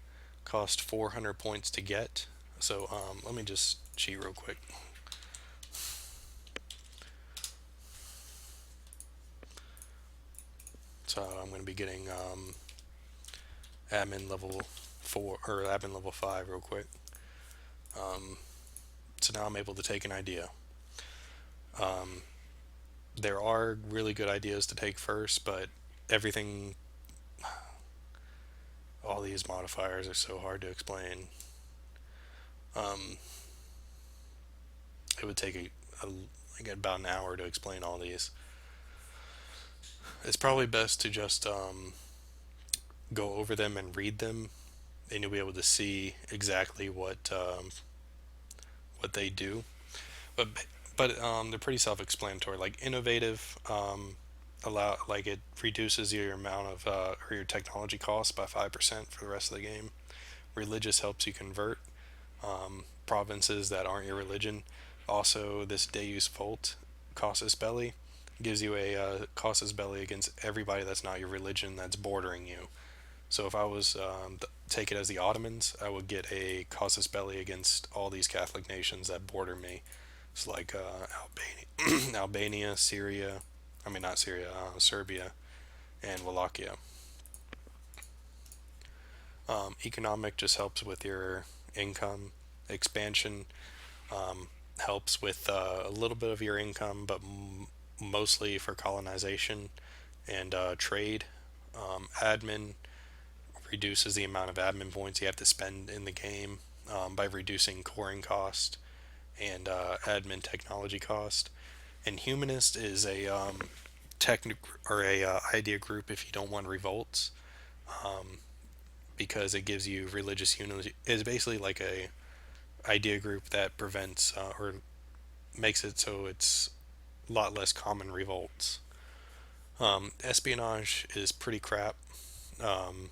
costs 400 points to get. So let me just cheat real quick. So I'm going to be getting admin level 4 or admin level 5 real quick. So now I'm able to take an idea. There are really good ideas to take first, but everything, all these modifiers are so hard to explain. It would take like about an hour to explain all these. It's probably best to just go over them and read them, and you'll be able to see exactly what they do. But they're pretty self-explanatory. Like innovative, it reduces your amount of or your technology costs by 5% for the rest of the game. Religious helps you convert provinces that aren't your religion. Also, this Deus Volt casus belli gives you a casus belli against everybody that's not your religion that's bordering you. So if I was take it as the Ottomans, I would get a casus belli against all these Catholic nations that border me. It's like Albania, Albania, Syria. I mean, not Syria, Serbia, and Wallachia. Economic just helps with your income. Expansion helps with a little bit of your income, but mostly for colonization and trade. Admin reduces the amount of admin points you have to spend in the game by reducing coring cost and admin technology cost. And humanist is a or a idea group if you don't want revolts, because it gives you religious unity. It's basically like a idea group that prevents or makes it so it's a lot less common revolts. Espionage is pretty crap. Um,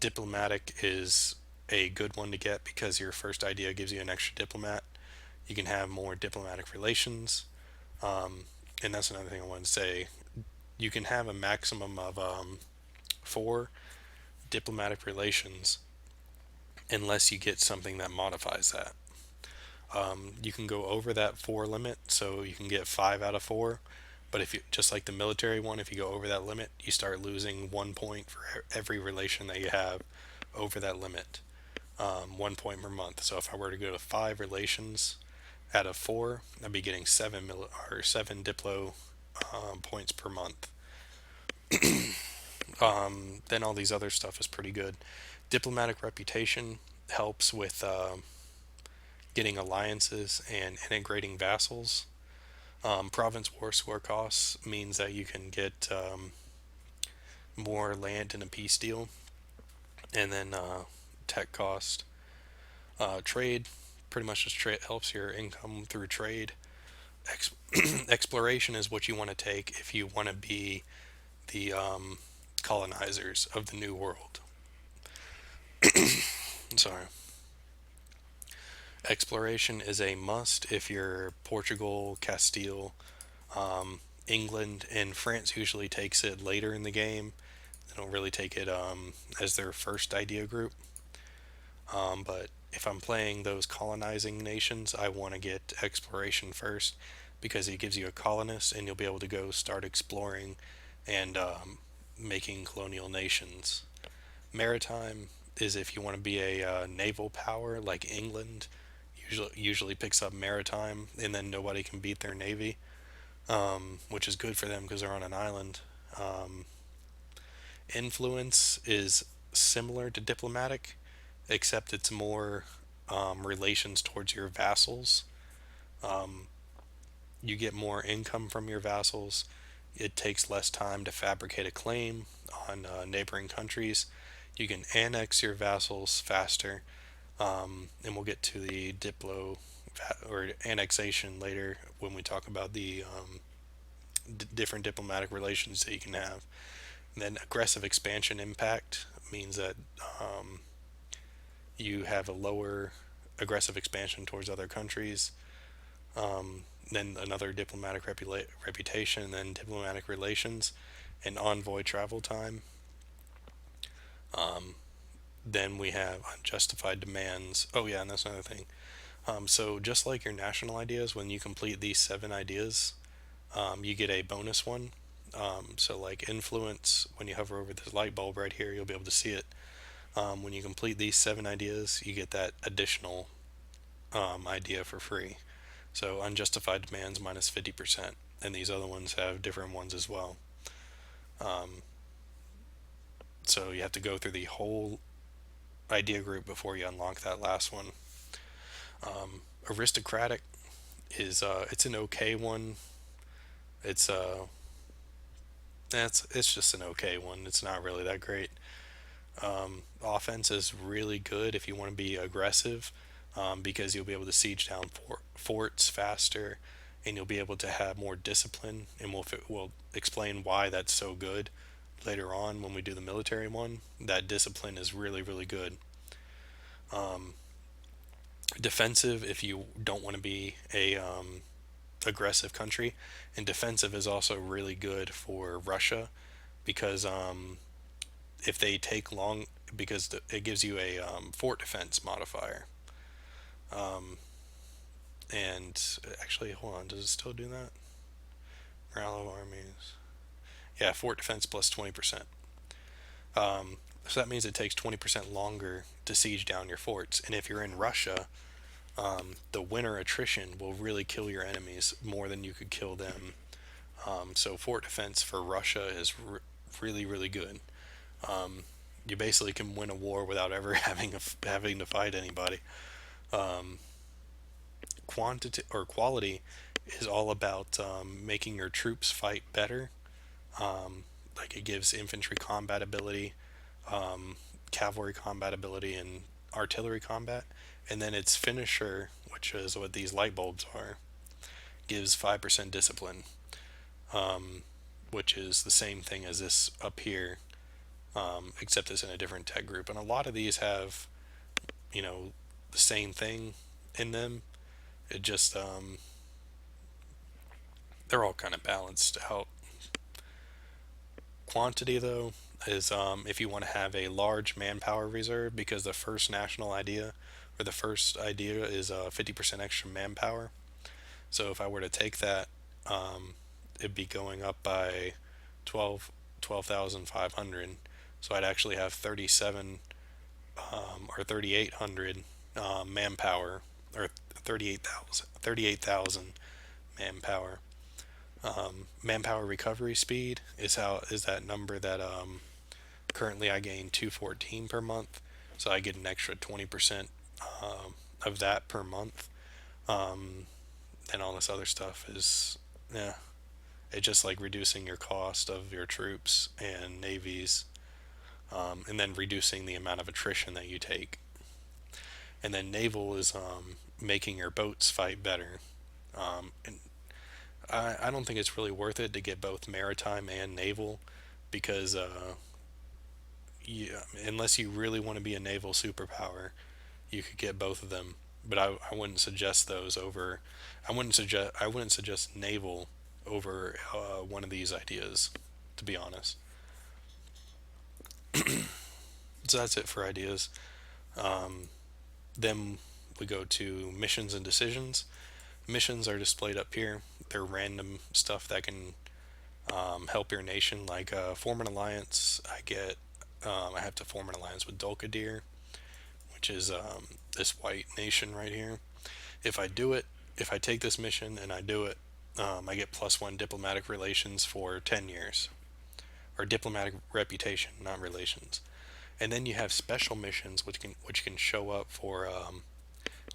Diplomatic is a good one to get because your first idea gives you an extra diplomat. You can have more diplomatic relations. And that's another thing I wanted to say. You can have a maximum of 4 diplomatic relations, unless you get something that modifies that. You can go over that 4 limit, so you can get 5 out of 4. But if you, just like the military one, if you go over that limit, you start losing 1 point for every relation that you have over that limit. 1 point per month. So if I were to go to 5 relations out of 4, I'd be getting 7 diplo points per month. Then all these other stuff is pretty good. Diplomatic reputation helps with getting alliances and integrating vassals. Province war score costs means that you can get more land in a peace deal. And then tech cost. Trade, pretty much just helps your income through trade. Ex- Exploration is what you want to take if you want to be the colonizers of the new world. Sorry. Exploration is a must if you're Portugal, Castile, England, and France usually takes it later in the game. They don't really take it as their first idea group. But if I'm playing those colonizing nations, I want to get exploration first because it gives you a colonist and you'll be able to go start exploring and making colonial nations. Maritime is if you want to be a naval power like England, usually picks up maritime, and then nobody can beat their navy, which is good for them because they're on an island. Um, Influence is similar to diplomatic, except it's more relations towards your vassals. Um, you get more income from your vassals. It takes less time to fabricate a claim on neighboring countries. You can annex your vassals faster, and we'll get to the diplo or annexation later when we talk about the different diplomatic relations that you can have. And then aggressive expansion impact means that um, you have a lower aggressive expansion towards other countries. Then another diplomatic reputation, then diplomatic relations, and envoy travel time. Um, then we have unjustified demands. Oh yeah, and that's another thing. So just like your national ideas, when you complete these 7 ideas, you get a bonus one. So like influence, when you hover over this light bulb right here, you'll be able to see it. When you complete these 7 ideas, you get that additional idea for free. So unjustified demands minus 50%, and these other ones have different ones as well. Um, so you have to go through the whole idea group before you unlock that last one. Aristocratic is it's an okay one. It's it's just an okay one. It's not really that great. Offense is really good if you want to be aggressive, because you'll be able to siege down forts faster, and you'll be able to have more discipline. And we'll explain why that's so good later on when we do the military one. That discipline is really really good. Um, Defensive if you don't want to be a aggressive country, and defensive is also really good for Russia because if they take long, because it gives you a fort defense modifier. Um, and actually, hold on, does it still do that? Morale of armies. Yeah, fort defense plus 20%. So that means it takes 20% longer to siege down your forts. And if you're in Russia, the winter attrition will really kill your enemies more than you could kill them. So fort defense for Russia is really really good. Um, you basically can win a war without ever having to fight anybody. Um, Quantity or quality is all about making your troops fight better. Like it gives infantry combat ability, um, cavalry combat ability, and artillery combat. And then its finisher, which is what these light bulbs are, gives 5% discipline, um, which is the same thing as this up here, except it's in a different tech group. And a lot of these have, you know, the same thing in them. It just they're all kind of balanced out. Quantity though, is if you want to have a large manpower reserve, because the first national idea or the first idea is 50% extra manpower. So if I were to take that, it'd be going up by 12 12,500. So I'd actually have 37 or 3,800 manpower, or 38,000 manpower. Manpower recovery speed is that number that currently I gain 214 per month, so I get an extra 20% of that per month. And all this other stuff is, yeah, it's just like reducing your cost of your troops and navies, and then reducing the amount of attrition that you take. And then naval is making your boats fight better. And I don't think it's really worth it to get both maritime and naval, because yeah, unless you really want to be a naval superpower, you could get both of them. But I wouldn't suggest those over. I wouldn't suggest naval over one of these ideas, to be honest. So that's it for ideas. Then we go to missions and decisions. Missions are displayed up here. They're random stuff that can help your nation, like form an alliance. I have to form an alliance with Dolkadir, which is this white nation right here. If I do it, if I take this mission and I do it, I get +1 diplomatic relations for 10 years, or diplomatic reputation, not relations. And then you have special missions, which can show up for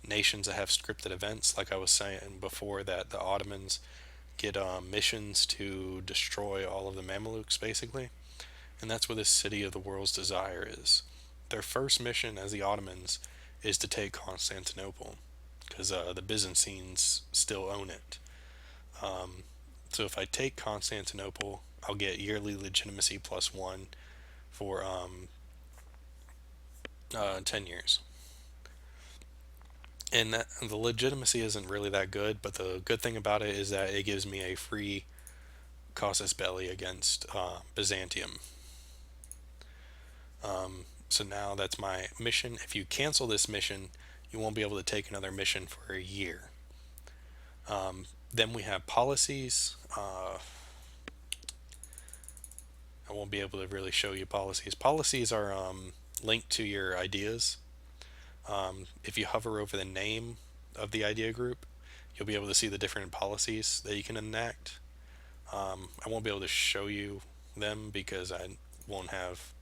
nations that have scripted events, like I was saying before, that the Ottomans get missions to destroy all of the Mamelukes, basically. And that's where this city of the world's desire is. Their first mission as the Ottomans is to take Constantinople, because the Byzantines still own it. So if I take Constantinople, I'll get yearly legitimacy +1 for 10 years. And the legitimacy isn't really that good, but the good thing about it is that it gives me a free casus belli against Byzantium. So now that's my mission. If you cancel this mission, you won't be able to take another mission for a year. Then we have policies. I won't be able to really show you policies. Policies are linked to your ideas. If you hover over the name of the idea group, you'll be able to see the different policies that you can enact. I won't be able to show you them because I won't have.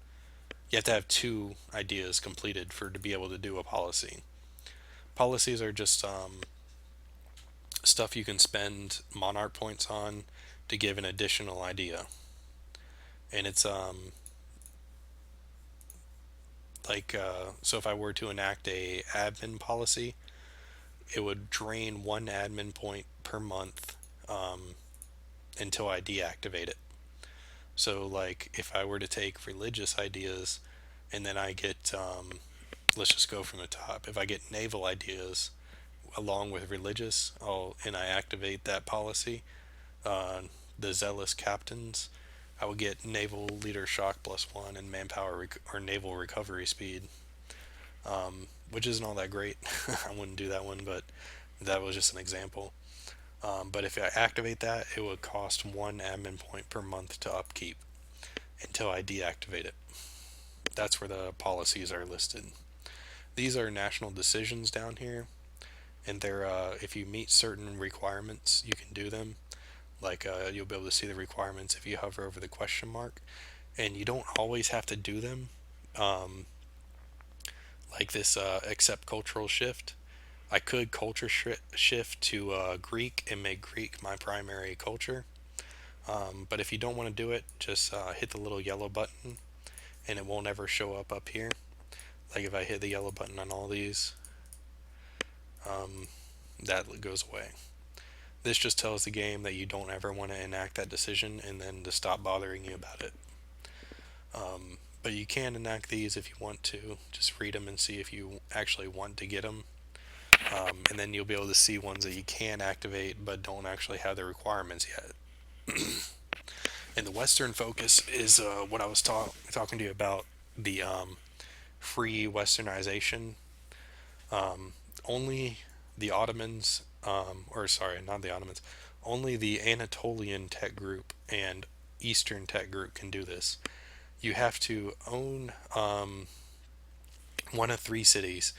You have to have 2 ideas completed for to be able to do a policy. Policies are just stuff you can spend monarch points on to give an additional idea, and it's like so if I were to enact a admin policy, it would drain 1 admin point per month until I deactivate it. So like if I were to take religious ideas, and then I get let's just go from the top. If I get naval ideas along with religious, and I activate that policy, uh, the zealous captains, I would get naval leader shock +1 and manpower or naval recovery speed, which isn't all that great. I wouldn't do that one, but that was just an example. But if I activate that, it would cost 1 admin point per month to upkeep until I deactivate it. That's where the policies are listed. These are national decisions down here, and they're if you meet certain requirements, you can do them. Like you'll be able to see the requirements if you hover over the question mark, and you don't always have to do them. Um, like this accept cultural shift. I could culture shift to Greek and make Greek my primary culture. But if you don't want to do it, just hit the little yellow button, and it won't ever show up here. Like if I hit the yellow button on all these, um, that goes away. This just tells the game that you don't ever want to enact that decision, and then to stop bothering you about it. But you can enact these if you want to. Just read them and see if you actually want to get them. And then you'll be able to see ones that you can activate but don't actually have the requirements yet. And the Western focus is what I was talking to you about, the free Westernization. Only the Ottomans, or sorry, not the Ottomans, only the Anatolian tech group and Eastern tech group can do this. You have to own one of three cities,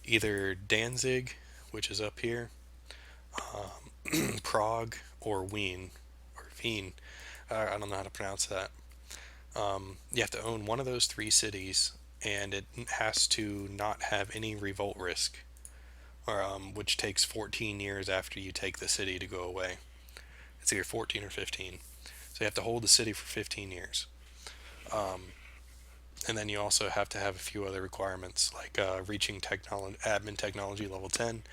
either Danzig, which is up here, Prague, or Wien, or Wien. I don't know how to pronounce that. You have to own one of those three cities, and it has to not have any revolt risk, which takes 14 years after you take the city to go away. It's either 14 or 15. So you have to hold the city for 15 years. And then you also have to have a few other requirements, like reaching admin technology level 10,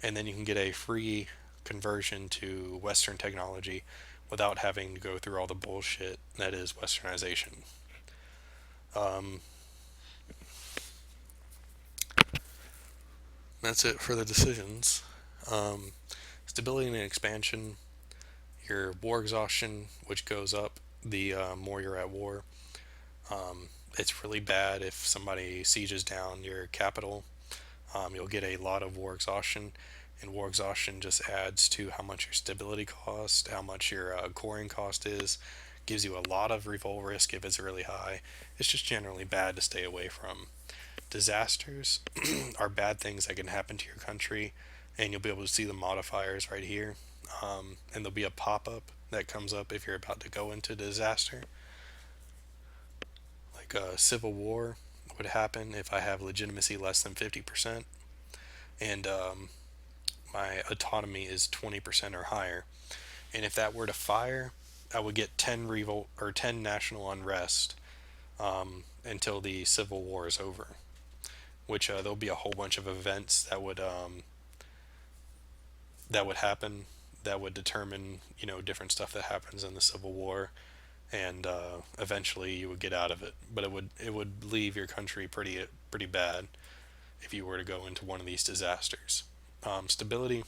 and then you can get a free conversion to Western technology without having to go through all the bullshit that is Westernization. Um, that's it for the decisions. Um, Stability and expansion, your war exhaustion, which goes up the more you're at war. It's really bad if somebody sieges down your capital. You'll get a lot of war exhaustion, and war exhaustion just adds to how much your stability cost, how much your coring cost is. Gives you a lot of revolt risk if it's really high. It's just generally bad to stay away from. Disasters are bad things that can happen to your country, and you'll be able to see the modifiers right here. And there'll be a pop up that comes up if you're about to go into disaster. Like a civil war would happen if I have legitimacy less than 50%, and my autonomy is 20% or higher. And if that were to fire, I would get 10 revolt or 10 national unrest until the civil war is over. Which there'll be a whole bunch of events that would happen that would determine different stuff that happens in the civil war, and eventually you would get out of it. But it would leave your country pretty bad if you were to go into one of these disasters. Stability,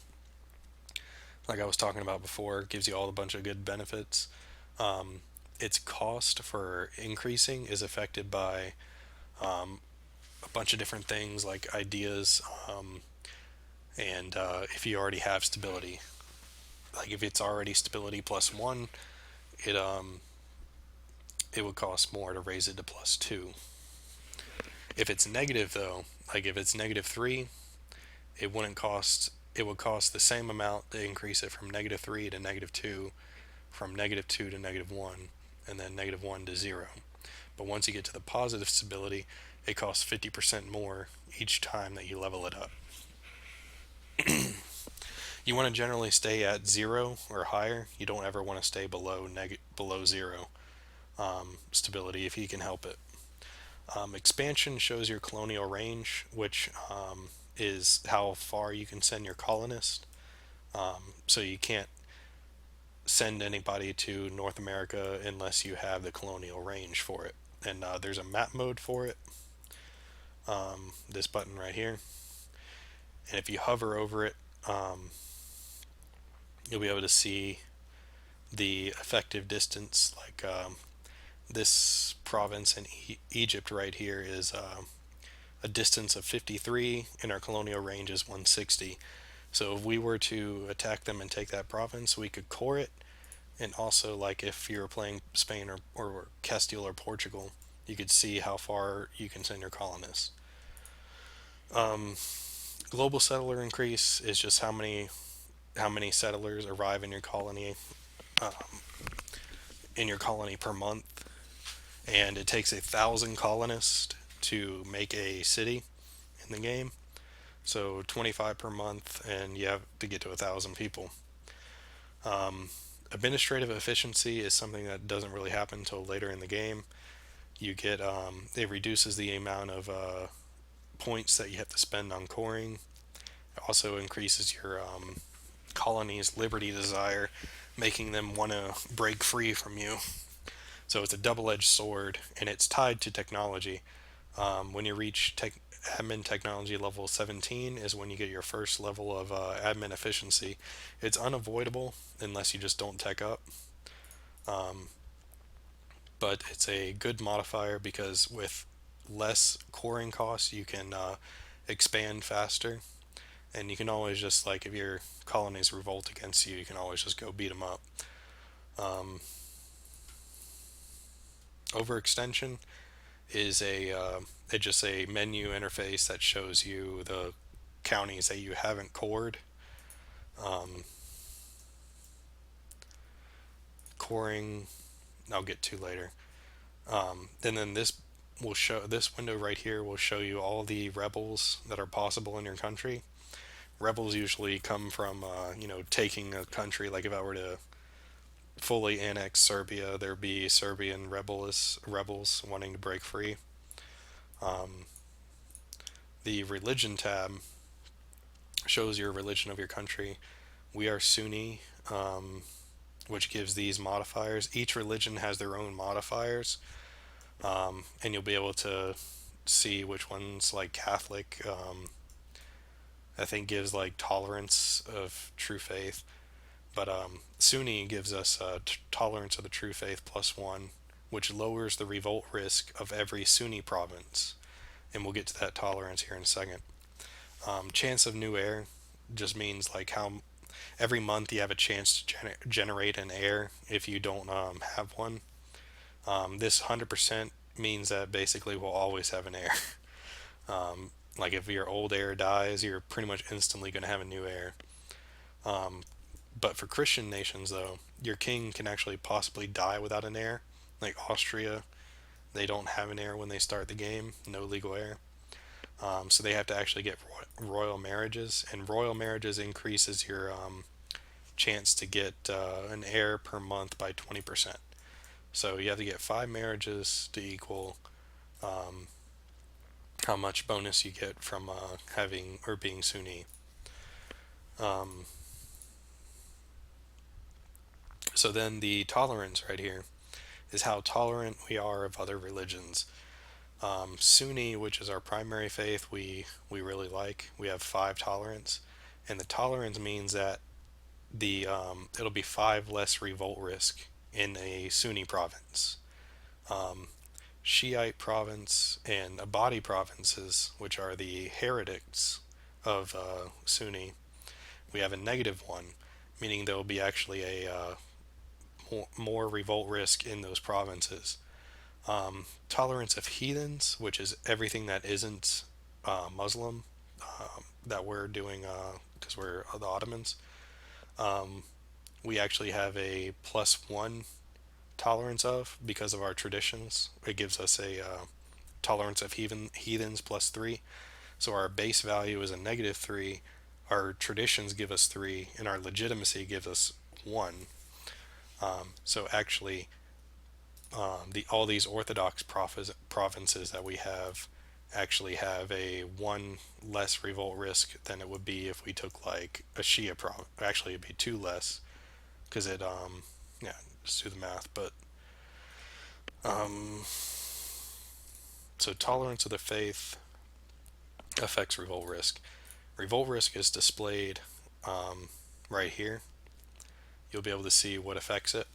like I was talking about before, gives you all a bunch of good benefits. Its cost for increasing is affected by a bunch of different things like ideas, and if you already have stability, like if it's already stability plus one, it it would cost more to raise it to plus two. If it's negative though, like if it's -3, it wouldn't cost. It would cost the same amount to increase it from -3 to -2, from -2 to -1, and then -1 to 0. But once you get to the positive stability, it costs 50% more each time that you level it up. You want to generally stay at 0 or higher. You don't ever want to stay below 0 stability if you can help it. Expansion shows your colonial range, which is how far you can send your colonist. So you can't send anybody to North America unless you have the colonial range for it. And there's a map mode for it, this button right here. And if you hover over it, you'll be able to see the effective distance. Like this province in Egypt right here is a distance of 53, and our colonial range is 160. So if we were to attack them and take that province, we could core it. And also, like if you were playing Spain or Castile or Portugal, you could see how far you can send your colonists. Global settler increase is just how many settlers arrive uh, in your colony per month, and it takes 1,000 colonists to make a city in the game. So 25 per month, and you have to get to 1,000 people. Administrative efficiency is something that doesn't really happen until later in the game. You get it reduces the amount of points that you have to spend on coring. It also increases your colony's liberty desire, making them want to break free from you. So it's a double-edged sword, and it's tied to technology. When you reach admin technology level 17 is when you get your first level of admin efficiency. It's unavoidable unless you just don't tech up. but it's a good modifier because with less coring costs, you can expand faster, and you can always just like if your colonies revolt against you, you can always just go beat them up. Um, Overextension is it's just a menu interface that shows you the counties that you haven't cored. Um, Coring, I'll get to later. And then this window right here will show you all the rebels that are possible in your country. Rebels usually come from taking a country. Like if I were to fully annex Serbia, there'd be Serbian rebels wanting to break free. Um, the religion tab shows your religion of your country. We are Sunni, which gives these modifiers. Each religion has their own modifiers, and you'll be able to see which ones, like Catholic, I think gives like tolerance of true faith. But Sunni gives us tolerance of the true faith +1, which lowers the revolt risk of every Sunni province. And we'll get to that tolerance here in a second. Chance of new heir just means like how every month you have a chance to generate an heir if you don't have one. This 100% means that basically we'll always have an heir. Like if your old heir dies, you're pretty much instantly going to have a new heir. Um, but for Christian nations, though, your king can actually possibly die without an heir. Like Austria, they don't have an heir when they start the game, no legal heir. So they have to actually get royal marriages, and royal marriages increases your chance to get an heir per month by 20%. So you have to get 5 marriages to equal um, how much bonus you get from having or being Sunni. Um, so then the tolerance right here is how tolerant we are of other religions. Sunni, which is our primary faith, we really like. We have 5 tolerance, and the tolerance means that the it'll be 5 less revolt risk in a Sunni province. Um, Shiite province and Abadi provinces, which are the heretics of Sunni, we have a -1, meaning there will be actually a more revolt risk in those provinces. Tolerance of heathens, which is everything that isn't Muslim, that we're doing because we're the Ottomans. Um, we actually have a +1 tolerance of because of our traditions. It gives us a tolerance of heathens +3. So our base value is a -3. Our traditions give us 3, and our legitimacy gives us 1. So actually, all these Orthodox provinces that we have actually have a 1 less revolt risk than it would be if we took like a Shia province. Actually, it'd be 2 less because it yeah, just do the math. But um, so tolerance of the faith affects revolt risk. Revolt risk is displayed um, right here. You'll be able to see what affects it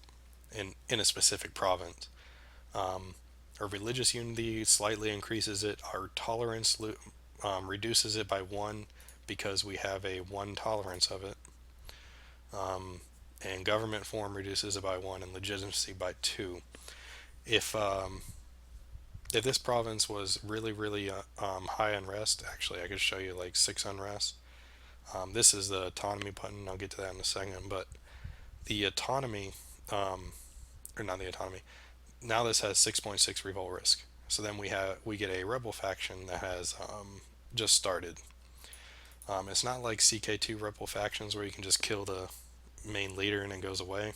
in a specific province. Um, our religious unity slightly increases it. Our tolerance reduces it by 1 because we have a 1 tolerance of it. Um, and government form reduces it by 1 and legitimacy by 2. If if this province was really high unrest, actually I could show you like 6 unrest. This is the autonomy button. I'll get to that in a second. But the autonomy, or not the autonomy, now this has 6.6 revolt risk. So then we get a rebel faction that has just started. It's not like CK2 rebel factions where you can just kill the main leader and it goes away.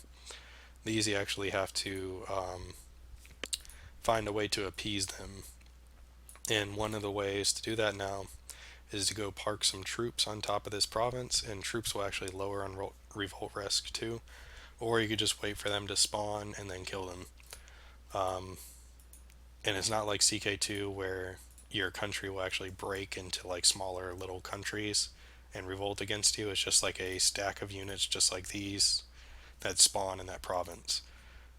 These you actually have to find a way to appease them. And one of the ways to do that now is to go park some troops on top of this province, and troops will actually lower on revolt risk too. Or you could just wait for them to spawn and then kill them. Um, and it's not like CK2 where your country will actually break into like smaller little countries and revolt against you. It's just like a stack of units just like these that spawn in that province,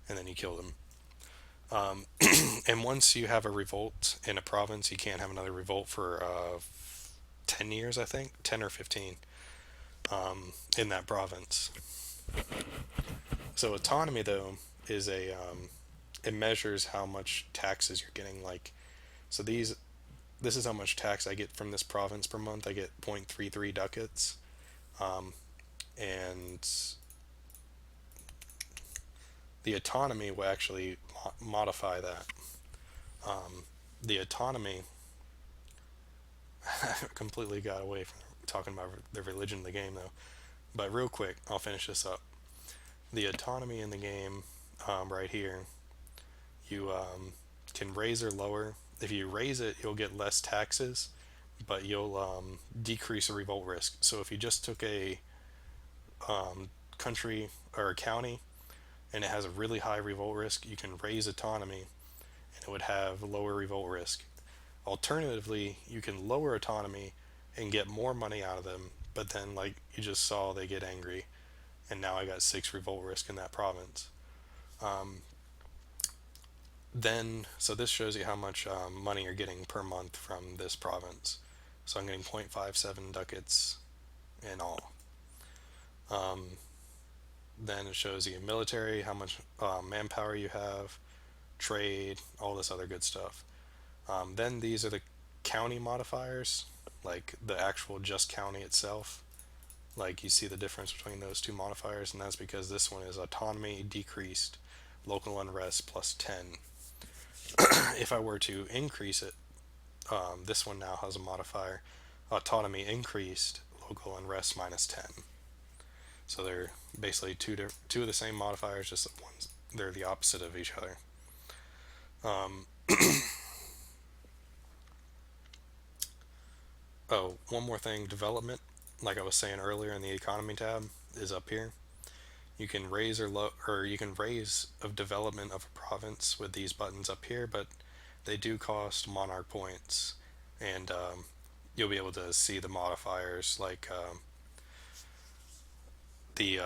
and then you kill them. And once you have a revolt in a province, you can't have another revolt for 10 years, I think, 10 or 15 in that province. So autonomy, though, is it measures how much taxes you're getting. Like, so this is how much tax I get from this province per month. I get 0.33 ducats. And the autonomy will actually modify that. The autonomy completely got away from talking about the religion of the game, though. But real quick, I'll finish this up. The autonomy in the game, right here, you can raise or lower. If you raise it, you'll get less taxes, but you'll decrease the revolt risk. So if you just took a country or a county and it has a really high revolt risk, you can raise autonomy and it would have lower revolt risk. Alternatively, you can lower autonomy and get more money out of them, but then, like you just saw, they get angry, and now I got 6 revolt risk in that province. Then, so this shows you how much money you're getting per month from this province. So I'm getting 0.57 ducats in all. Then it shows you military, how much manpower you have, trade, all this other good stuff. Then these are the county modifiers, like the actual just county itself. Like you see the difference between those two modifiers, and that's because this one is autonomy decreased, local unrest plus 10. If I were to increase it, this one now has a modifier, autonomy increased, local unrest minus 10. So they're basically two of the same modifiers, just ones they're the opposite of each other. Oh, one more thing, development. Like I was saying earlier in the economy tab is up here. You can raise or you can raise of development of a province with these buttons up here, but they do cost monarch points, and you'll be able to see the modifiers like the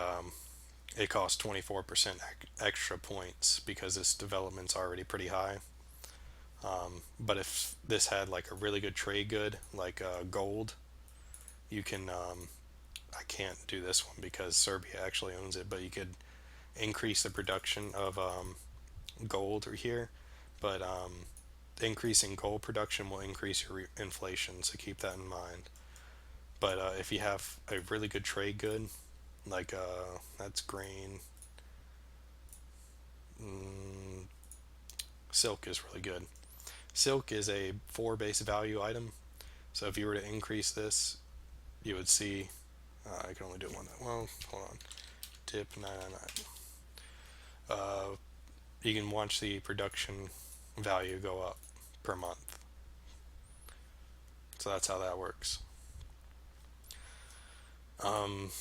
it costs 24% extra points because this development's already pretty high. But if this had like a really good trade good like gold, you can I can't do this one because Serbia actually owns it, but you could increase the production of gold here. But increasing gold production will increase your inflation, so keep that in mind. But if you have a really good trade good, like that's grain, mm, silk is really good. Silk is a 4 base value item, so if you were to increase this, you would see. I can only do one. Well, hold on. Tip 999. You can watch the production value go up per month. So that's how that works. Um,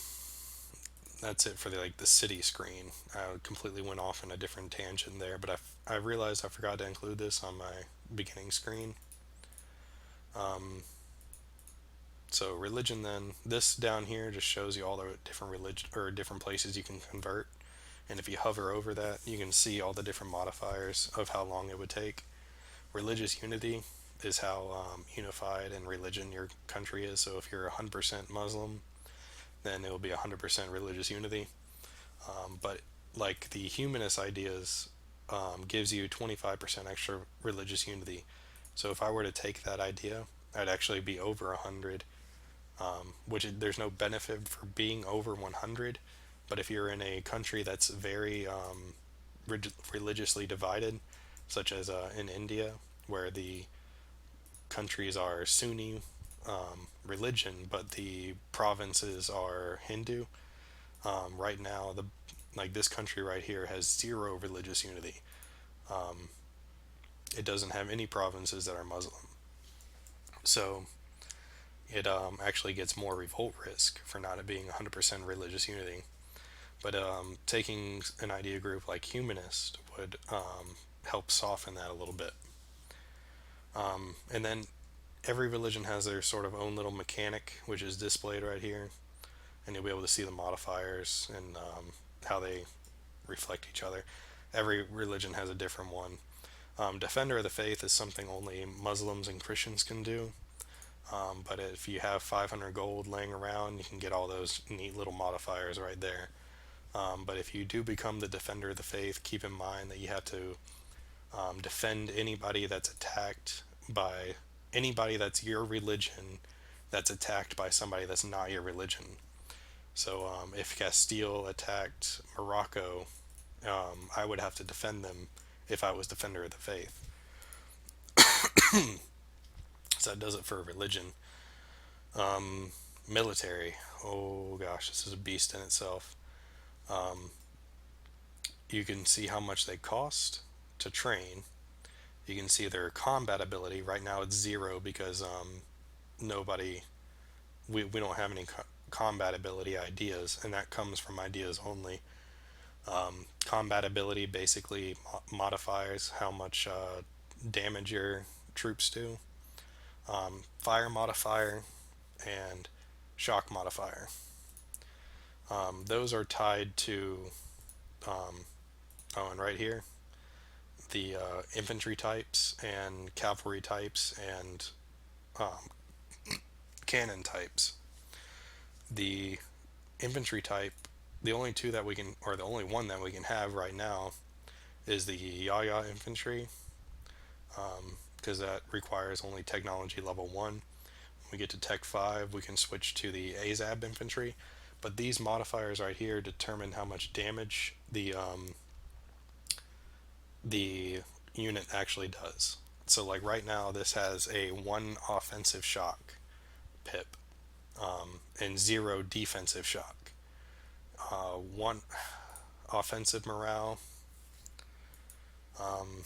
that's it for the city screen. I completely went off in a different tangent there, but I realized I forgot to include this on my beginning screen. So religion, then this down here just shows you all the different religion or different places you can convert, and if you hover over that, you can see all the different modifiers of how long it would take. Religious unity is how unified in religion your country is. So if you're 100% Muslim, then it will be 100% religious unity. But like the humanist ideas gives you 25% extra religious unity. So if I were to take that idea, I'd actually be over 100, which there's no benefit for being over 100. But if you're in a country that's very religiously divided, such as in India, where the countries are Sunni religion, but the provinces are Hindu. Right now, the like this country right here has zero religious unity. It doesn't have any provinces that are Muslim, so it actually gets more revolt risk for not being 100% religious unity. But taking an idea group like humanist would help soften that a little bit. And then every religion has their sort of own little mechanic, which is displayed right here, and you'll be able to see the modifiers and how they reflect each other. Every religion has a different one. Defender of the Faith is something only Muslims and Christians can do. But if you have 500 gold laying around, you can get all those neat little modifiers right there. But if you do become the Defender of the Faith, keep in mind that you have to defend anybody that's attacked by anybody that's your religion that's attacked by somebody that's not your religion. So if Castile attacked Morocco, I would have to defend them if I was Defender of the Faith. So that does it for religion. Military. Oh gosh, this is a beast in itself. You can see how much they cost to train. You can see their combat ability. Right now it's zero because nobody, we don't have any combat ability ideas, and that comes from ideas only. Combat ability basically modifies how much damage your troops do. Fire modifier and shock modifier. Those are tied to, oh, and right here, the infantry types and cavalry types and cannon types. The infantry type, the only two that we can, or the only one that we can have right now, is the Yaya infantry, because that requires only technology level 1. When we get to tech 5, we can switch to the Azab infantry. But these modifiers right here determine how much damage the unit actually does. So like right now, this has a 1 offensive shock pip, and 0 defensive shock. 1 offensive morale. Um,